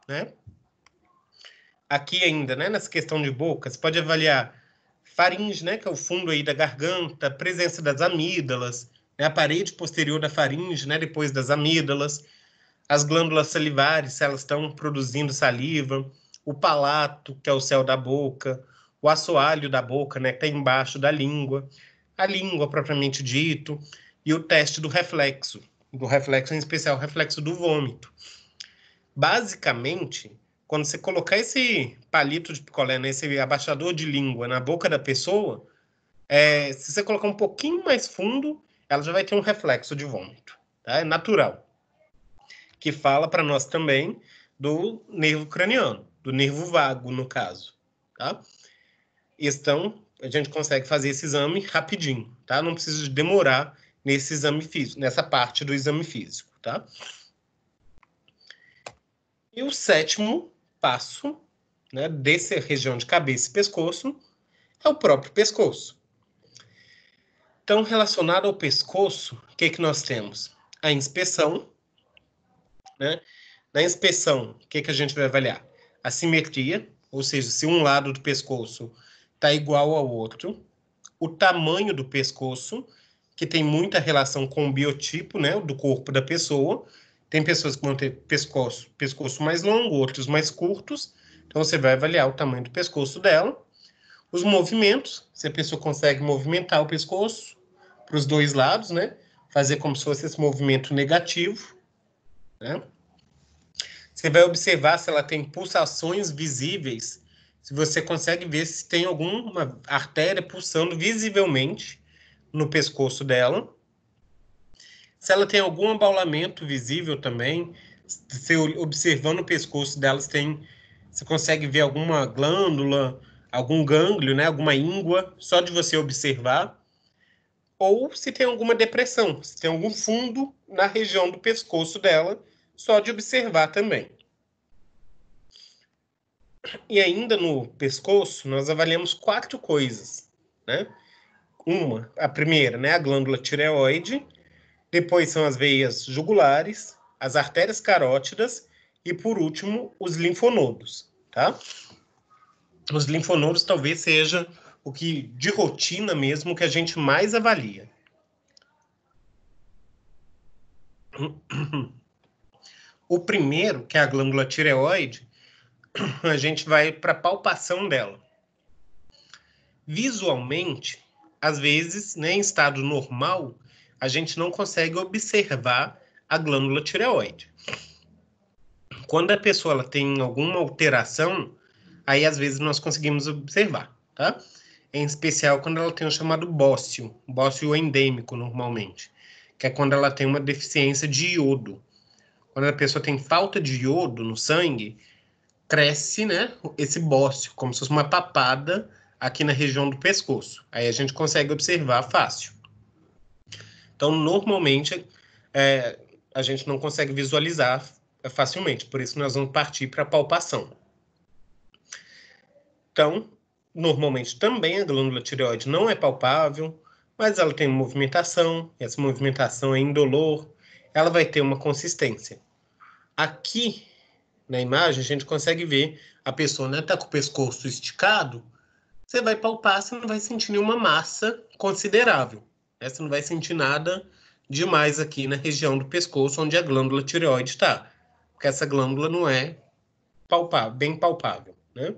né? Aqui ainda, né, nessa questão de boca, você pode avaliar faringe, né, que é o fundo aí da garganta, presença das amígdalas, né, a parede posterior da faringe, né, depois das amígdalas, as glândulas salivares, se elas estão produzindo saliva, o palato, que é o céu da boca, o assoalho da boca, né, que está embaixo da língua, a língua propriamente dito, e o teste do reflexo em especial o reflexo do vômito. Basicamente, quando você colocar esse palito de picolé, né, esse abaixador de língua na boca da pessoa, se você colocar um pouquinho mais fundo, ela já vai ter um reflexo de vômito, tá? É natural. Que fala para nós também do nervo craniano, do nervo vago, no caso, tá? Então, a gente consegue fazer esse exame rapidinho, tá? Não precisa demorar nesse exame físico, nessa parte do exame físico, tá? E o sétimo passo, né, dessa região de cabeça e pescoço, é o próprio pescoço. Então, relacionado ao pescoço, o que nós temos? A inspeção, né? Na inspeção, o que a gente vai avaliar? A simetria, ou seja, se um lado do pescoço está igual ao outro. O tamanho do pescoço, que tem muita relação com o biotipo, né, do corpo da pessoa. Tem pessoas que vão ter pescoço mais longo, outros mais curtos. Então, você vai avaliar o tamanho do pescoço dela. Os movimentos, se a pessoa consegue movimentar o pescoço para os dois lados, né? Fazer como se fosse esse movimento negativo, né? Você vai observar se ela tem pulsações visíveis, se você consegue ver se tem alguma artéria pulsando visivelmente no pescoço dela. Se ela tem algum abaulamento visível também, você observando o pescoço delas, você consegue ver alguma glândula, algum gânglio, né? Alguma íngua, só de você observar. Ou se tem alguma depressão, se tem algum fundo na região do pescoço dela, só de observar também. E ainda no pescoço, nós avaliamos 4 coisas, né? A primeira, né, a glândula tireoide, depois são as veias jugulares, as artérias carótidas e, por último, os linfonodos, tá? Os linfonodos talvez seja o que, de rotina mesmo, que a gente mais avalia. O primeiro, que é a glândula tireoide, a gente vai para a palpação dela. Visualmente, às vezes, né, em estado normal, a gente não consegue observar a glândula tireoide. Quando a pessoa ela tem alguma alteração, aí às vezes nós conseguimos observar, tá? Em especial quando ela tem o chamado bócio endêmico normalmente, que é quando ela tem uma deficiência de iodo. Quando a pessoa tem falta de iodo no sangue, cresce, né, esse bócio, como se fosse uma papada aqui na região do pescoço. Aí a gente consegue observar fácil. Então, normalmente, a gente não consegue visualizar facilmente, por isso nós vamos partir para a palpação. Então, normalmente também a glândula tireoide não é palpável, mas ela tem movimentação, essa movimentação é indolor, ela vai ter uma consistência. Aqui, na imagem, a gente consegue ver a pessoa, né, tá com o pescoço esticado, você vai palpar, você não vai sentir nenhuma massa considerável. Né? Você não vai sentir nada demais aqui na região do pescoço, onde a glândula tireoide está. Porque essa glândula não é palpável, bem palpável. Né?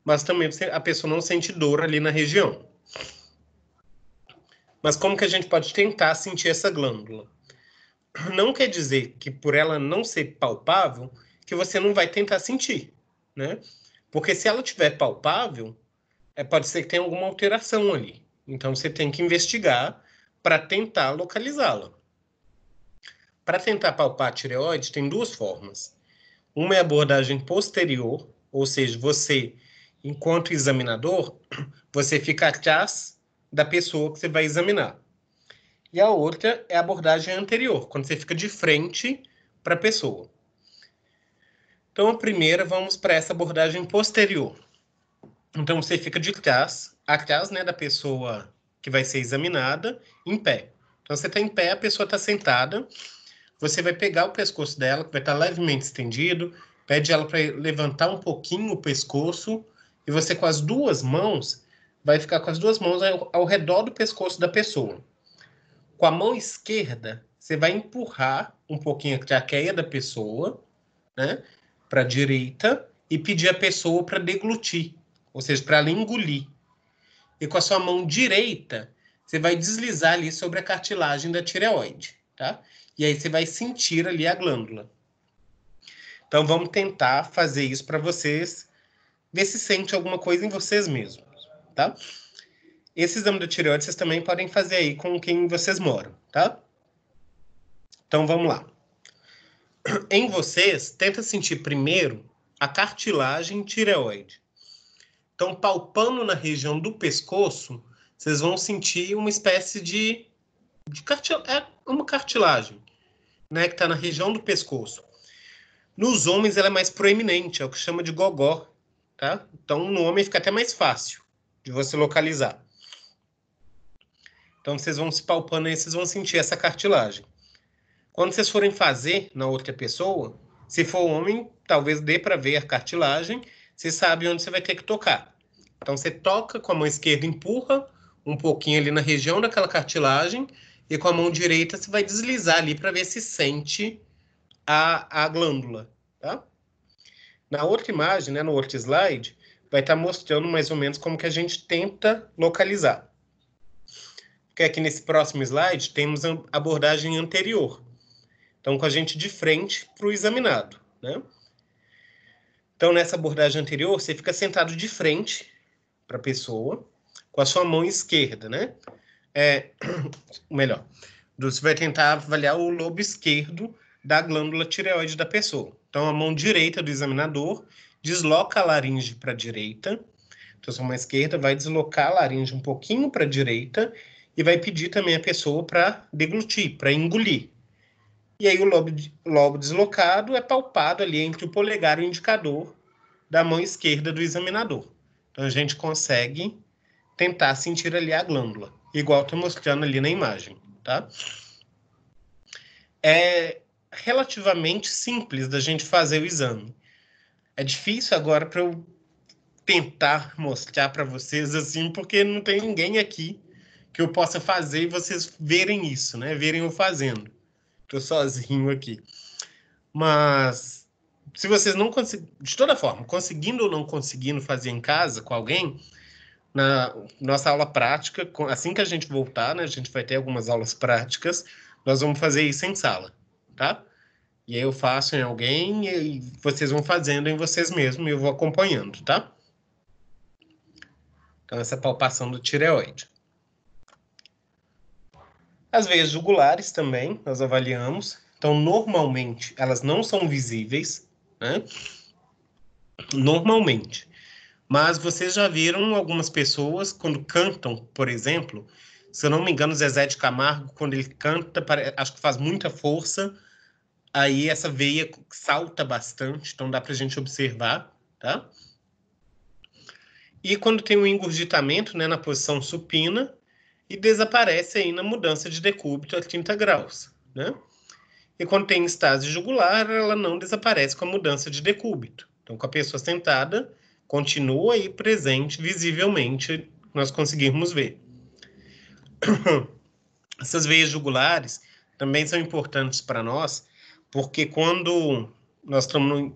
Mas também a pessoa não sente dor ali na região. Mas como que a gente pode tentar sentir essa glândula? Não quer dizer que por ela não ser palpável, que você não vai tentar sentir. Né? Porque se ela tiver palpável, pode ser que tenha alguma alteração ali. Então, você tem que investigar para tentar localizá-la. Para tentar palpar a tireoide, tem 2 formas. Uma é a abordagem posterior, ou seja, você, enquanto examinador, você fica atrás da pessoa que você vai examinar. E a outra é a abordagem anterior, quando você fica de frente para a pessoa. Então, a primeira, vamos para essa abordagem posterior. Então, você fica de trás, atrás, né, da pessoa que vai ser examinada, em pé. Então, você está em pé, a pessoa está sentada, você vai pegar o pescoço dela, que vai estar levemente estendido, pede ela para levantar um pouquinho o pescoço, e você com as 2 mãos, vai ficar com as 2 mãos ao redor do pescoço da pessoa. Com a mão esquerda, você vai empurrar um pouquinho a traqueia da pessoa, né, para a direita, e pedir a pessoa para deglutir. Ou seja, para ela engolir. E com a sua mão direita, você vai deslizar ali sobre a cartilagem da tireoide, tá? E aí você vai sentir ali a glândula. Então, vamos tentar fazer isso para vocês, ver se sente alguma coisa em vocês mesmos, tá? Esse exame da tireoide vocês também podem fazer aí com quem vocês moram, tá? Então, vamos lá. Em vocês, tenta sentir primeiro a cartilagem tireoide. Então, palpando na região do pescoço, vocês vão sentir uma espécie de uma cartilagem, né, que está na região do pescoço. Nos homens, ela é mais proeminente, é o que chama de gogó, tá? Então, no homem fica até mais fácil de você localizar. Então, vocês vão se palpando aí, vocês vão sentir essa cartilagem. Quando vocês forem fazer na outra pessoa, se for homem, talvez dê para ver a cartilagem, você sabe onde você vai ter que tocar. Então, você toca com a mão esquerda, empurra um pouquinho ali na região daquela cartilagem e com a mão direita você vai deslizar ali para ver se sente a glândula, tá? Na outra imagem, né, no outro slide, vai estar mostrando mais ou menos como que a gente tenta localizar. Porque aqui nesse próximo slide temos a abordagem anterior. Então, com a gente de frente para o examinado, né? Então, nessa abordagem anterior, você fica sentado de frente para a pessoa, com a sua mão esquerda, né? Melhor, Você vai tentar avaliar o lobo esquerdo da glândula tireoide da pessoa. Então, a mão direita do examinador desloca a laringe para a direita. Então, sua mão esquerda vai deslocar a laringe um pouquinho para a direita e vai pedir também a pessoa para deglutir, para engolir. E aí o lobo deslocado é palpado ali entre o polegar e o indicador da mão esquerda do examinador. Então, a gente consegue tentar sentir ali a glândula, igual estou mostrando ali na imagem, tá? É relativamente simples da gente fazer o exame. É difícil agora para eu tentar mostrar para vocês assim, porque não tem ninguém aqui que eu possa fazer e vocês verem isso, né? Verem eu fazendo. Estou sozinho aqui. Mas se vocês não conseguirem, de toda forma, conseguindo ou não conseguindo fazer em casa com alguém, na nossa aula prática, assim que a gente voltar, né, a gente vai ter algumas aulas práticas, nós vamos fazer isso em sala, tá? E aí eu faço em alguém e vocês vão fazendo em vocês mesmos e eu vou acompanhando, tá? Então, essa palpação do tireoide. As veias jugulares também, nós avaliamos. Então, normalmente, elas não são visíveis, né? Normalmente. Mas vocês já viram algumas pessoas, quando cantam, por exemplo, se eu não me engano, Zezé de Camargo, quando ele canta, acho que faz muita força, aí essa veia salta bastante, então dá para a gente observar, tá? E quando tem um engurgitamento, né, na posição supina, e desaparece aí na mudança de decúbito a 30 graus, né? E quando tem estase jugular, ela não desaparece com a mudança de decúbito. Então, com a pessoa sentada, continua aí presente, visivelmente, nós conseguirmos ver. Essas veias jugulares também são importantes para nós, porque quando nós estamos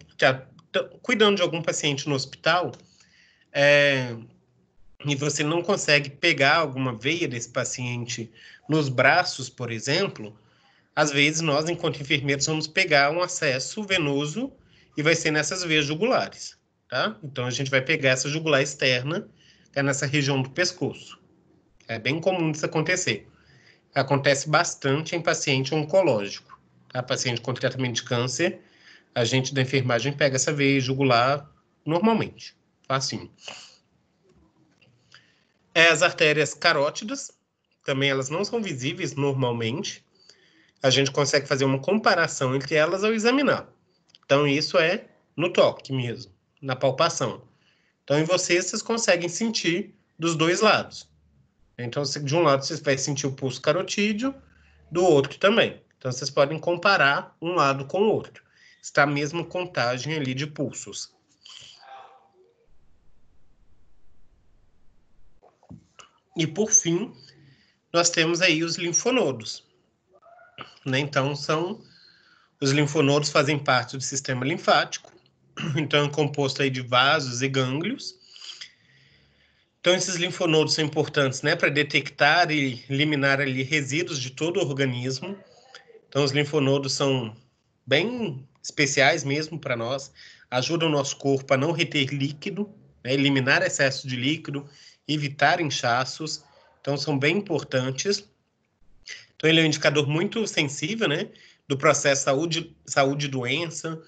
cuidando de algum paciente no hospital, e você não consegue pegar alguma veia desse paciente nos braços, por exemplo, às vezes nós, enquanto enfermeiros, vamos pegar um acesso venoso e vai ser nessas veias jugulares, tá? Então, a gente vai pegar essa jugular externa, que é nessa região do pescoço. É bem comum isso acontecer. Acontece bastante em paciente oncológico, tá? Paciente com tratamento de câncer, a gente da enfermagem pega essa veia jugular normalmente, facinho. As artérias carótidas, também elas não são visíveis normalmente. A gente consegue fazer uma comparação entre elas ao examinar. Então, isso é no toque mesmo, na palpação. Então, em vocês conseguem sentir dos dois lados. Então, de um lado, vocês vão sentir o pulso carotídeo, do outro também. Então, vocês podem comparar um lado com o outro. Está a mesma contagem ali de pulsos. E, por fim, nós temos aí os linfonodos, né? Então, os linfonodos fazem parte do sistema linfático. Então, é composto aí de vasos e gânglios. Então, esses linfonodos são importantes, né, para detectar e eliminar ali resíduos de todo o organismo. Então, os linfonodos são bem especiais mesmo para nós, ajudam o nosso corpo a não reter líquido, né, eliminar excesso de líquido, evitar inchaços. Então, são bem importantes. Então, ele é um indicador muito sensível, né, do processo saúde e doença,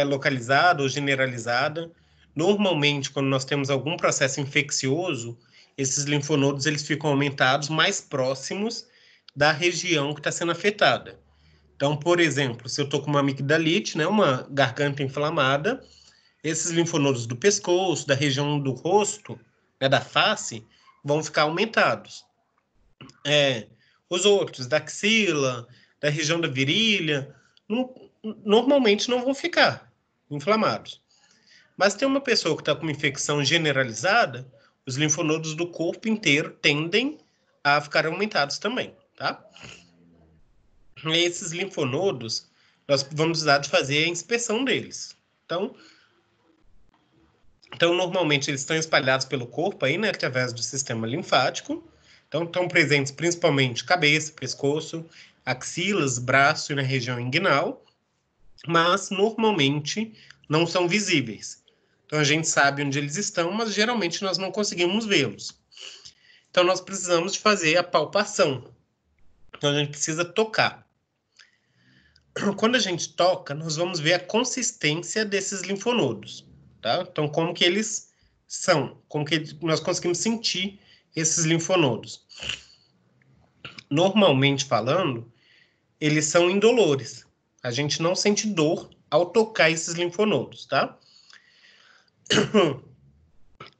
localizada ou generalizada. Normalmente, quando nós temos algum processo infeccioso, esses linfonodos eles ficam aumentados mais próximos da região que está sendo afetada. Então, por exemplo, se eu estou com uma amigdalite, né, uma garganta inflamada, esses linfonodos do pescoço, da região do rosto, né, da face, vão ficar aumentados. Os outros, da axila, da região da virilha, normalmente não vão ficar inflamados. Mas tem uma pessoa que está com uma infecção generalizada, os linfonodos do corpo inteiro tendem a ficar aumentados também, tá? E esses linfonodos, nós vamos precisar de fazer a inspeção deles. Então, normalmente, eles estão espalhados pelo corpo aí, né, através do sistema linfático. Então, estão presentes principalmente cabeça, pescoço, axilas, braço e na região inguinal, mas normalmente não são visíveis. Então, a gente sabe onde eles estão, mas geralmente nós não conseguimos vê-los. Então, nós precisamos de fazer a palpação. Então, a gente precisa tocar. Quando a gente toca, nós vamos ver a consistência desses linfonodos, tá? Então, como que eles são, como que nós conseguimos sentir esses linfonodos. Normalmente falando, eles são indolores. A gente não sente dor ao tocar esses linfonodos, tá?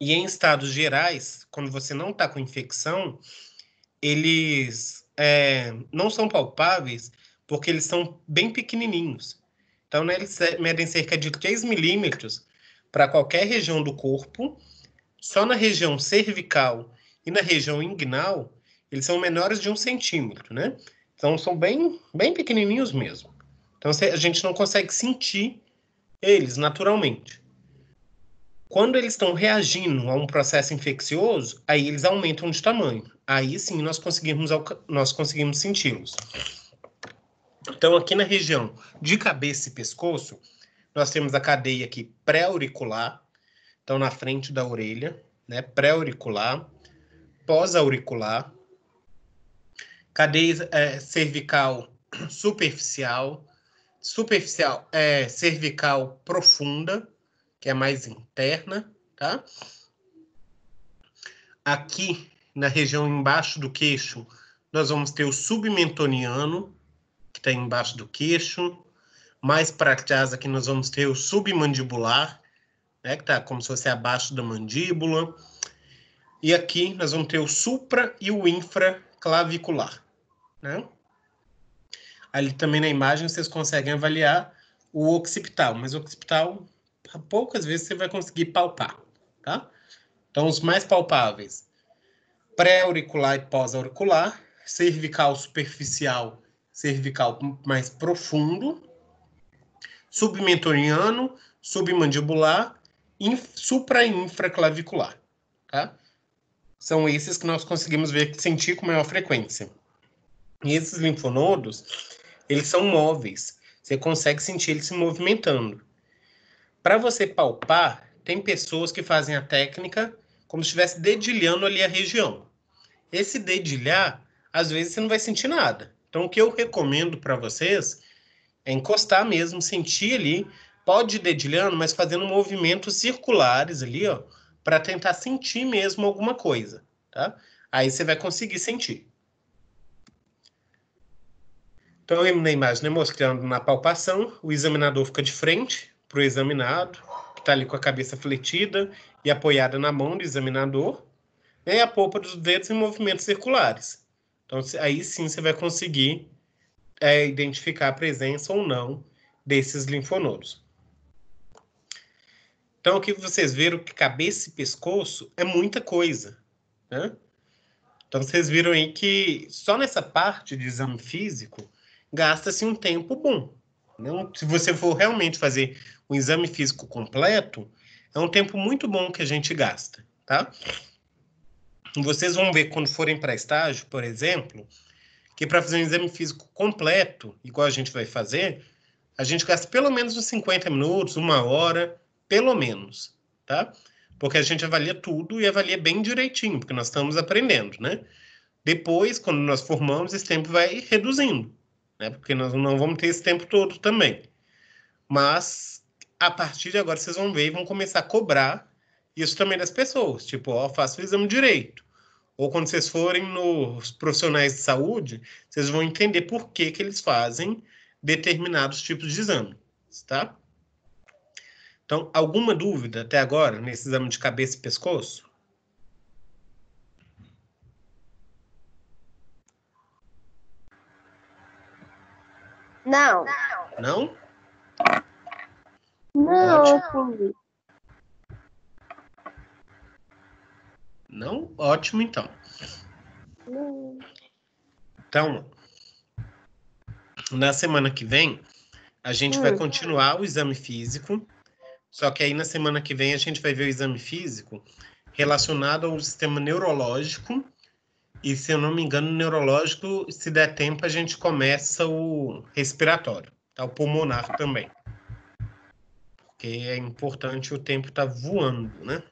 E em estados gerais, quando você não está com infecção, eles não são palpáveis porque eles são bem pequenininhos. Então, né, eles medem cerca de 3 milímetros para qualquer região do corpo. Só na região cervical e na região inguinal, eles são menores de 1 centímetro, né? Então, são bem, bem pequenininhos mesmo. Então, a gente não consegue sentir eles naturalmente. Quando eles estão reagindo a um processo infeccioso, aí eles aumentam de tamanho. Aí sim nós conseguimos senti-los. Então, aqui na região de cabeça e pescoço, nós temos a cadeia aqui pré-auricular, então na frente da orelha, né? Pré-auricular, pós-auricular, cadeia cervical superficial, cervical profunda, que é mais interna, tá? Aqui, na região embaixo do queixo, nós vamos ter o submentoniano, que está embaixo do queixo. Mais para trás aqui nós vamos ter o submandibular, né, que está como se fosse abaixo da mandíbula. E aqui nós vamos ter o supra e o infraclavicular, né? Ali também na imagem vocês conseguem avaliar o occipital, mas o occipital poucas vezes você vai conseguir palpar, tá? Então, os mais palpáveis: pré-auricular e pós-auricular, cervical superficial, cervical mais profundo, submentoniano, submandibular, supra e infraclavicular, tá? São esses que nós conseguimos sentir com maior frequência. E esses linfonodos, eles são móveis. Você consegue sentir eles se movimentando. Para você palpar, tem pessoas que fazem a técnica como se estivesse dedilhando ali a região. Esse dedilhar, às vezes você não vai sentir nada. Então, o que eu recomendo para vocês é encostar mesmo, sentir ali. Pode ir dedilhando, mas fazendo movimentos circulares ali, ó, para tentar sentir mesmo alguma coisa, tá? Aí você vai conseguir sentir. Então, na imagem, né, mostrando na palpação, o examinador fica de frente para o examinado, que está ali com a cabeça fletida e apoiada na mão do examinador, né, e a polpa dos dedos em movimentos circulares. Então, aí sim você vai conseguir identificar a presença ou não desses linfonodos. Então, aqui vocês viram que cabeça e pescoço é muita coisa, né? Então, vocês viram aí que só nessa parte de exame físico gasta-se um tempo bom. Não, se você for realmente fazer um exame físico completo, é um tempo muito bom que a gente gasta, tá? Vocês vão ver quando forem para estágio, por exemplo, que para fazer um exame físico completo, igual a gente vai fazer, a gente gasta pelo menos uns 50 minutos, 1 hora, pelo menos, tá? Porque a gente avalia tudo e avalia bem direitinho, porque nós estamos aprendendo, né? Depois, quando nós formamos, esse tempo vai reduzindo, né? Porque nós não vamos ter esse tempo todo também. Mas, a partir de agora, vocês vão ver e vão começar a cobrar isso também das pessoas. Tipo, ó, faça o exame direito. Ou quando vocês forem nos profissionais de saúde, vocês vão entender por que eles fazem determinados tipos de exame, tá? Então, alguma dúvida até agora nesse exame de cabeça e pescoço? Não. Não? Não. Não? Ótimo, então. Não. Então, na semana que vem, a gente vai continuar o exame físico, só que aí na semana que vem a gente vai ver o exame físico relacionado ao sistema neurológico, e se eu não me engano, neurológico, se der tempo, a gente começa o respiratório, tá? O pulmonar também. Porque é importante, o tempo tá voando, né?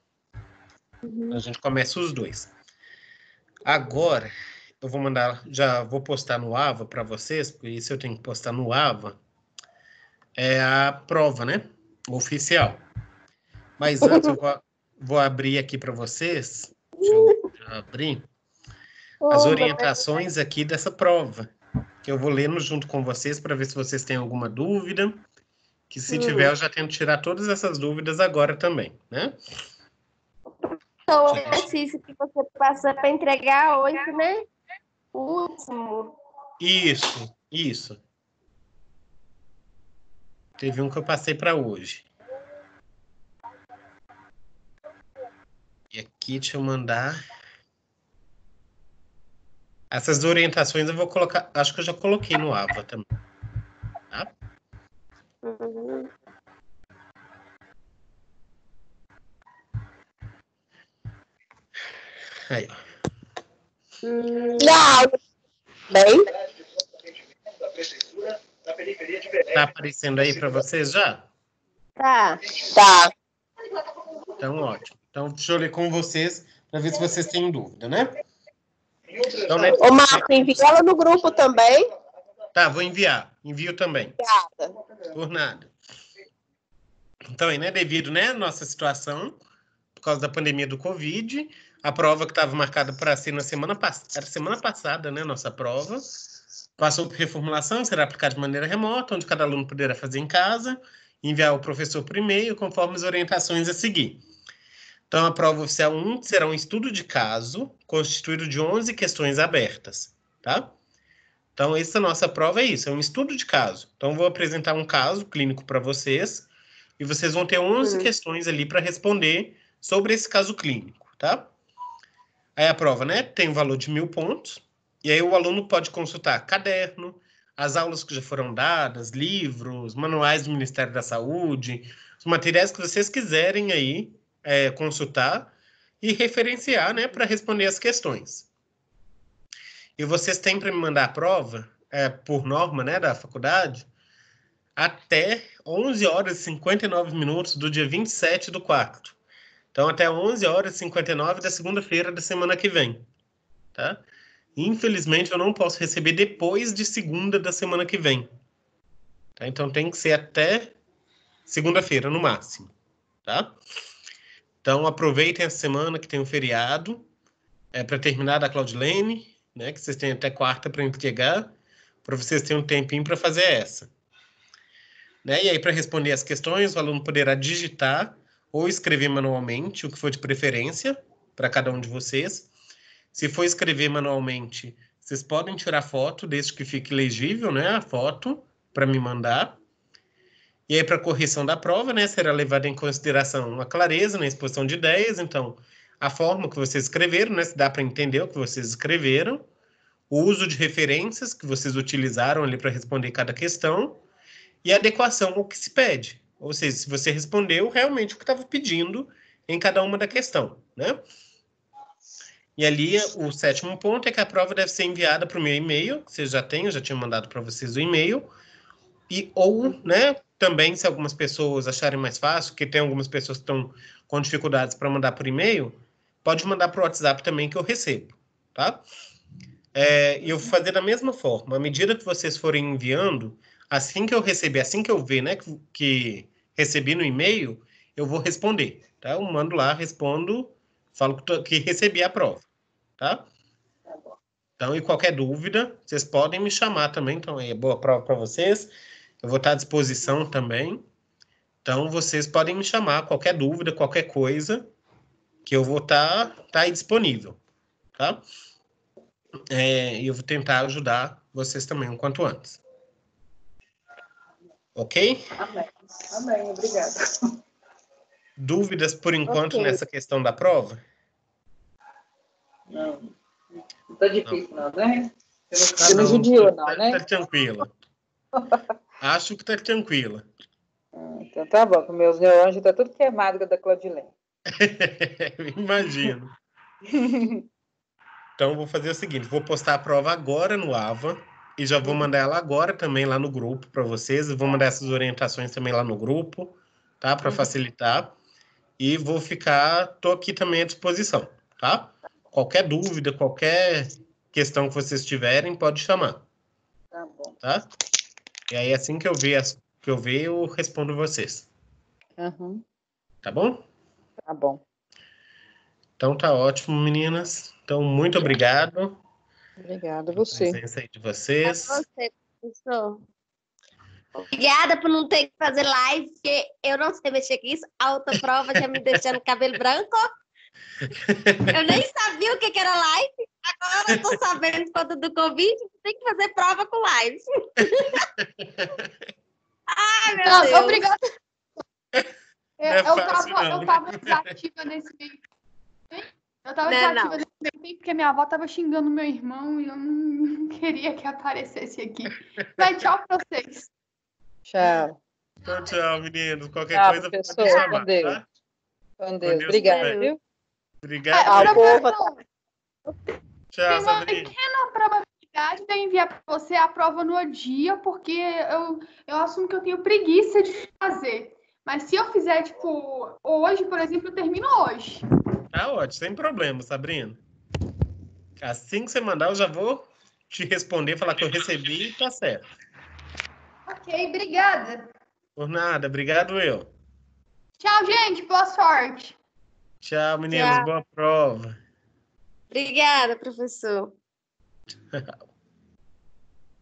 A gente começa os dois. Agora, eu vou mandar, já vou postar no AVA para vocês, porque isso eu tenho que postar no AVA, é a prova, né? Oficial. Mas antes eu vou abrir aqui para vocês, deixa eu já abrir, as orientações aqui dessa prova, que eu vou lendo junto com vocês para ver se vocês têm alguma dúvida, que se tiver eu já tento tirar todas essas dúvidas agora também, né? Então, o exercício que você passou para entregar hoje, né? O último. Isso. Teve um que eu passei para hoje. E aqui, deixa eu mandar. Essas orientações eu vou colocar, acho que eu já coloquei no AVA também. Tá? Uhum. Aí, ó. Não. Bem? Tá aparecendo aí para vocês já? Tá. Então, ótimo. Então, deixa eu ler com vocês para ver se vocês têm dúvida, né? Então, né? Ô, Marco, envia ela no grupo também. Tá, vou enviar. Envio também. Obrigada. Por nada. Então, aí, né, devido, né, à nossa situação, por causa da pandemia do Covid, a prova que estava marcada para ser na semana passada, né, nossa prova, passou por reformulação, será aplicada de maneira remota, onde cada aluno poderá fazer em casa, enviar ao professor por e-mail, conforme as orientações a seguir. Então, a prova oficial 1 será um estudo de caso, constituído de 11 questões abertas, tá? Então, essa nossa prova é isso, é um estudo de caso. Então, vou apresentar um caso clínico para vocês, e vocês vão ter 11 questões ali para responder sobre esse caso clínico, tá? Aí a prova, né, tem um valor de 1.000 pontos, e aí o aluno pode consultar caderno, as aulas que já foram dadas, livros, manuais do Ministério da Saúde, os materiais que vocês quiserem aí consultar e referenciar, né, para responder as questões. E vocês têm para me mandar a prova, por norma, né, da faculdade, até 11 horas e 59 minutos do dia 27/4. Então, até 11 horas e 59 da segunda-feira da semana que vem, tá? Infelizmente, eu não posso receber depois de segunda da semana que vem. Tá? Então, tem que ser até segunda-feira, no máximo, tá? Então, aproveitem essa semana que tem um feriado, para terminar da Claudilene, né, que vocês têm até quarta para entregar, para vocês terem um tempinho para fazer essa. Né? E aí, para responder as questões, o aluno poderá digitar ou escrever manualmente, o que for de preferência para cada um de vocês. Se for escrever manualmente, vocês podem tirar foto, desde que fique legível, né, a foto, para me mandar. E aí, para correção da prova, né, será levada em consideração a clareza na exposição de ideias, então, a forma que vocês escreveram, né, se dá para entender o que vocês escreveram, o uso de referências que vocês utilizaram ali para responder cada questão, e a adequação ao que se pede. Ou seja, se você respondeu realmente o que estava pedindo em cada uma da questão, né? E ali, o 7º ponto é que a prova deve ser enviada para o meu e-mail, que vocês já têm, eu já tinha mandado para vocês o e-mail, ou, né, também, se algumas pessoas acharem mais fácil, que tem algumas pessoas que estão com dificuldades para mandar por e-mail, pode mandar para o WhatsApp também que eu recebo, tá? E eu vou fazer da mesma forma, à medida que vocês forem enviando, assim que eu receber, assim que eu ver, né, que recebi no e-mail, eu vou responder, tá? Eu mando lá, respondo, falo que recebi a prova, tá? Então, e qualquer dúvida, vocês podem me chamar também, então é boa prova para vocês, eu vou estar à disposição também, então vocês podem me chamar, qualquer dúvida, qualquer coisa, que eu vou estar aí disponível, tá? E eu vou tentar ajudar vocês também o quanto antes. Ok? Amém, obrigada. Dúvidas por enquanto nessa questão da prova? Não tá difícil, não, né? Você não judiou, não, né? Tá tranquila. Acho que tá tranquila. Então tá bom, que meus neurônios tá tudo queimado da Claudilene. Imagino. Então, vou fazer o seguinte, vou postar a prova agora no AVA e já vou mandar ela agora também lá no grupo para vocês. Eu vou mandar essas orientações também lá no grupo, tá? Para facilitar. E tô aqui também à disposição, tá? Qualquer dúvida, qualquer questão que vocês tiverem, pode chamar. Tá bom. Tá? E aí, assim que eu ver, eu respondo vocês. Uhum. Tá bom? Tá bom. Então tá ótimo, meninas. Então, muito obrigado Obrigada a pela você. presença aí de É vocês. você, professor. Obrigada por não ter que fazer live, porque eu não sei mexer com isso. A autoprova já me deixando cabelo branco. Eu nem sabia o que era live. Agora eu tô sabendo por conta do Covid, tem que fazer prova com live. Ai, meu Não, Deus. obrigada. é fácil, não. Eu tava desativa nesse meio tempo. Eu tava Não, desativa não. nesse meio tempo porque minha avó tava xingando meu irmão e eu não queria que aparecesse aqui. Vai, tchau pra vocês. Tchau. Então, tchau, meninos. Qualquer Tchau, coisa pode professor. me Com chamar, Deus. tá? Com Deus. Deus Obrigada, também. viu? Obrigado. Ah, o povo- Professor, tem Tchau, uma Sabrina. pequena probabilidade de eu enviar para você a prova no dia, porque eu assumo que eu tenho preguiça de fazer. Mas se eu fizer, tipo, hoje, por exemplo, eu termino hoje. Tá ótimo, sem problema, Sabrina. Assim que você mandar, eu já vou te responder, falar que eu recebi e tá certo. Ok, obrigada. Por nada, obrigado eu. Tchau, gente. Boa sorte. Tchau, meninos, Tchau. boa prova. Obrigada, professor.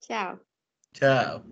Tchau. Tchau.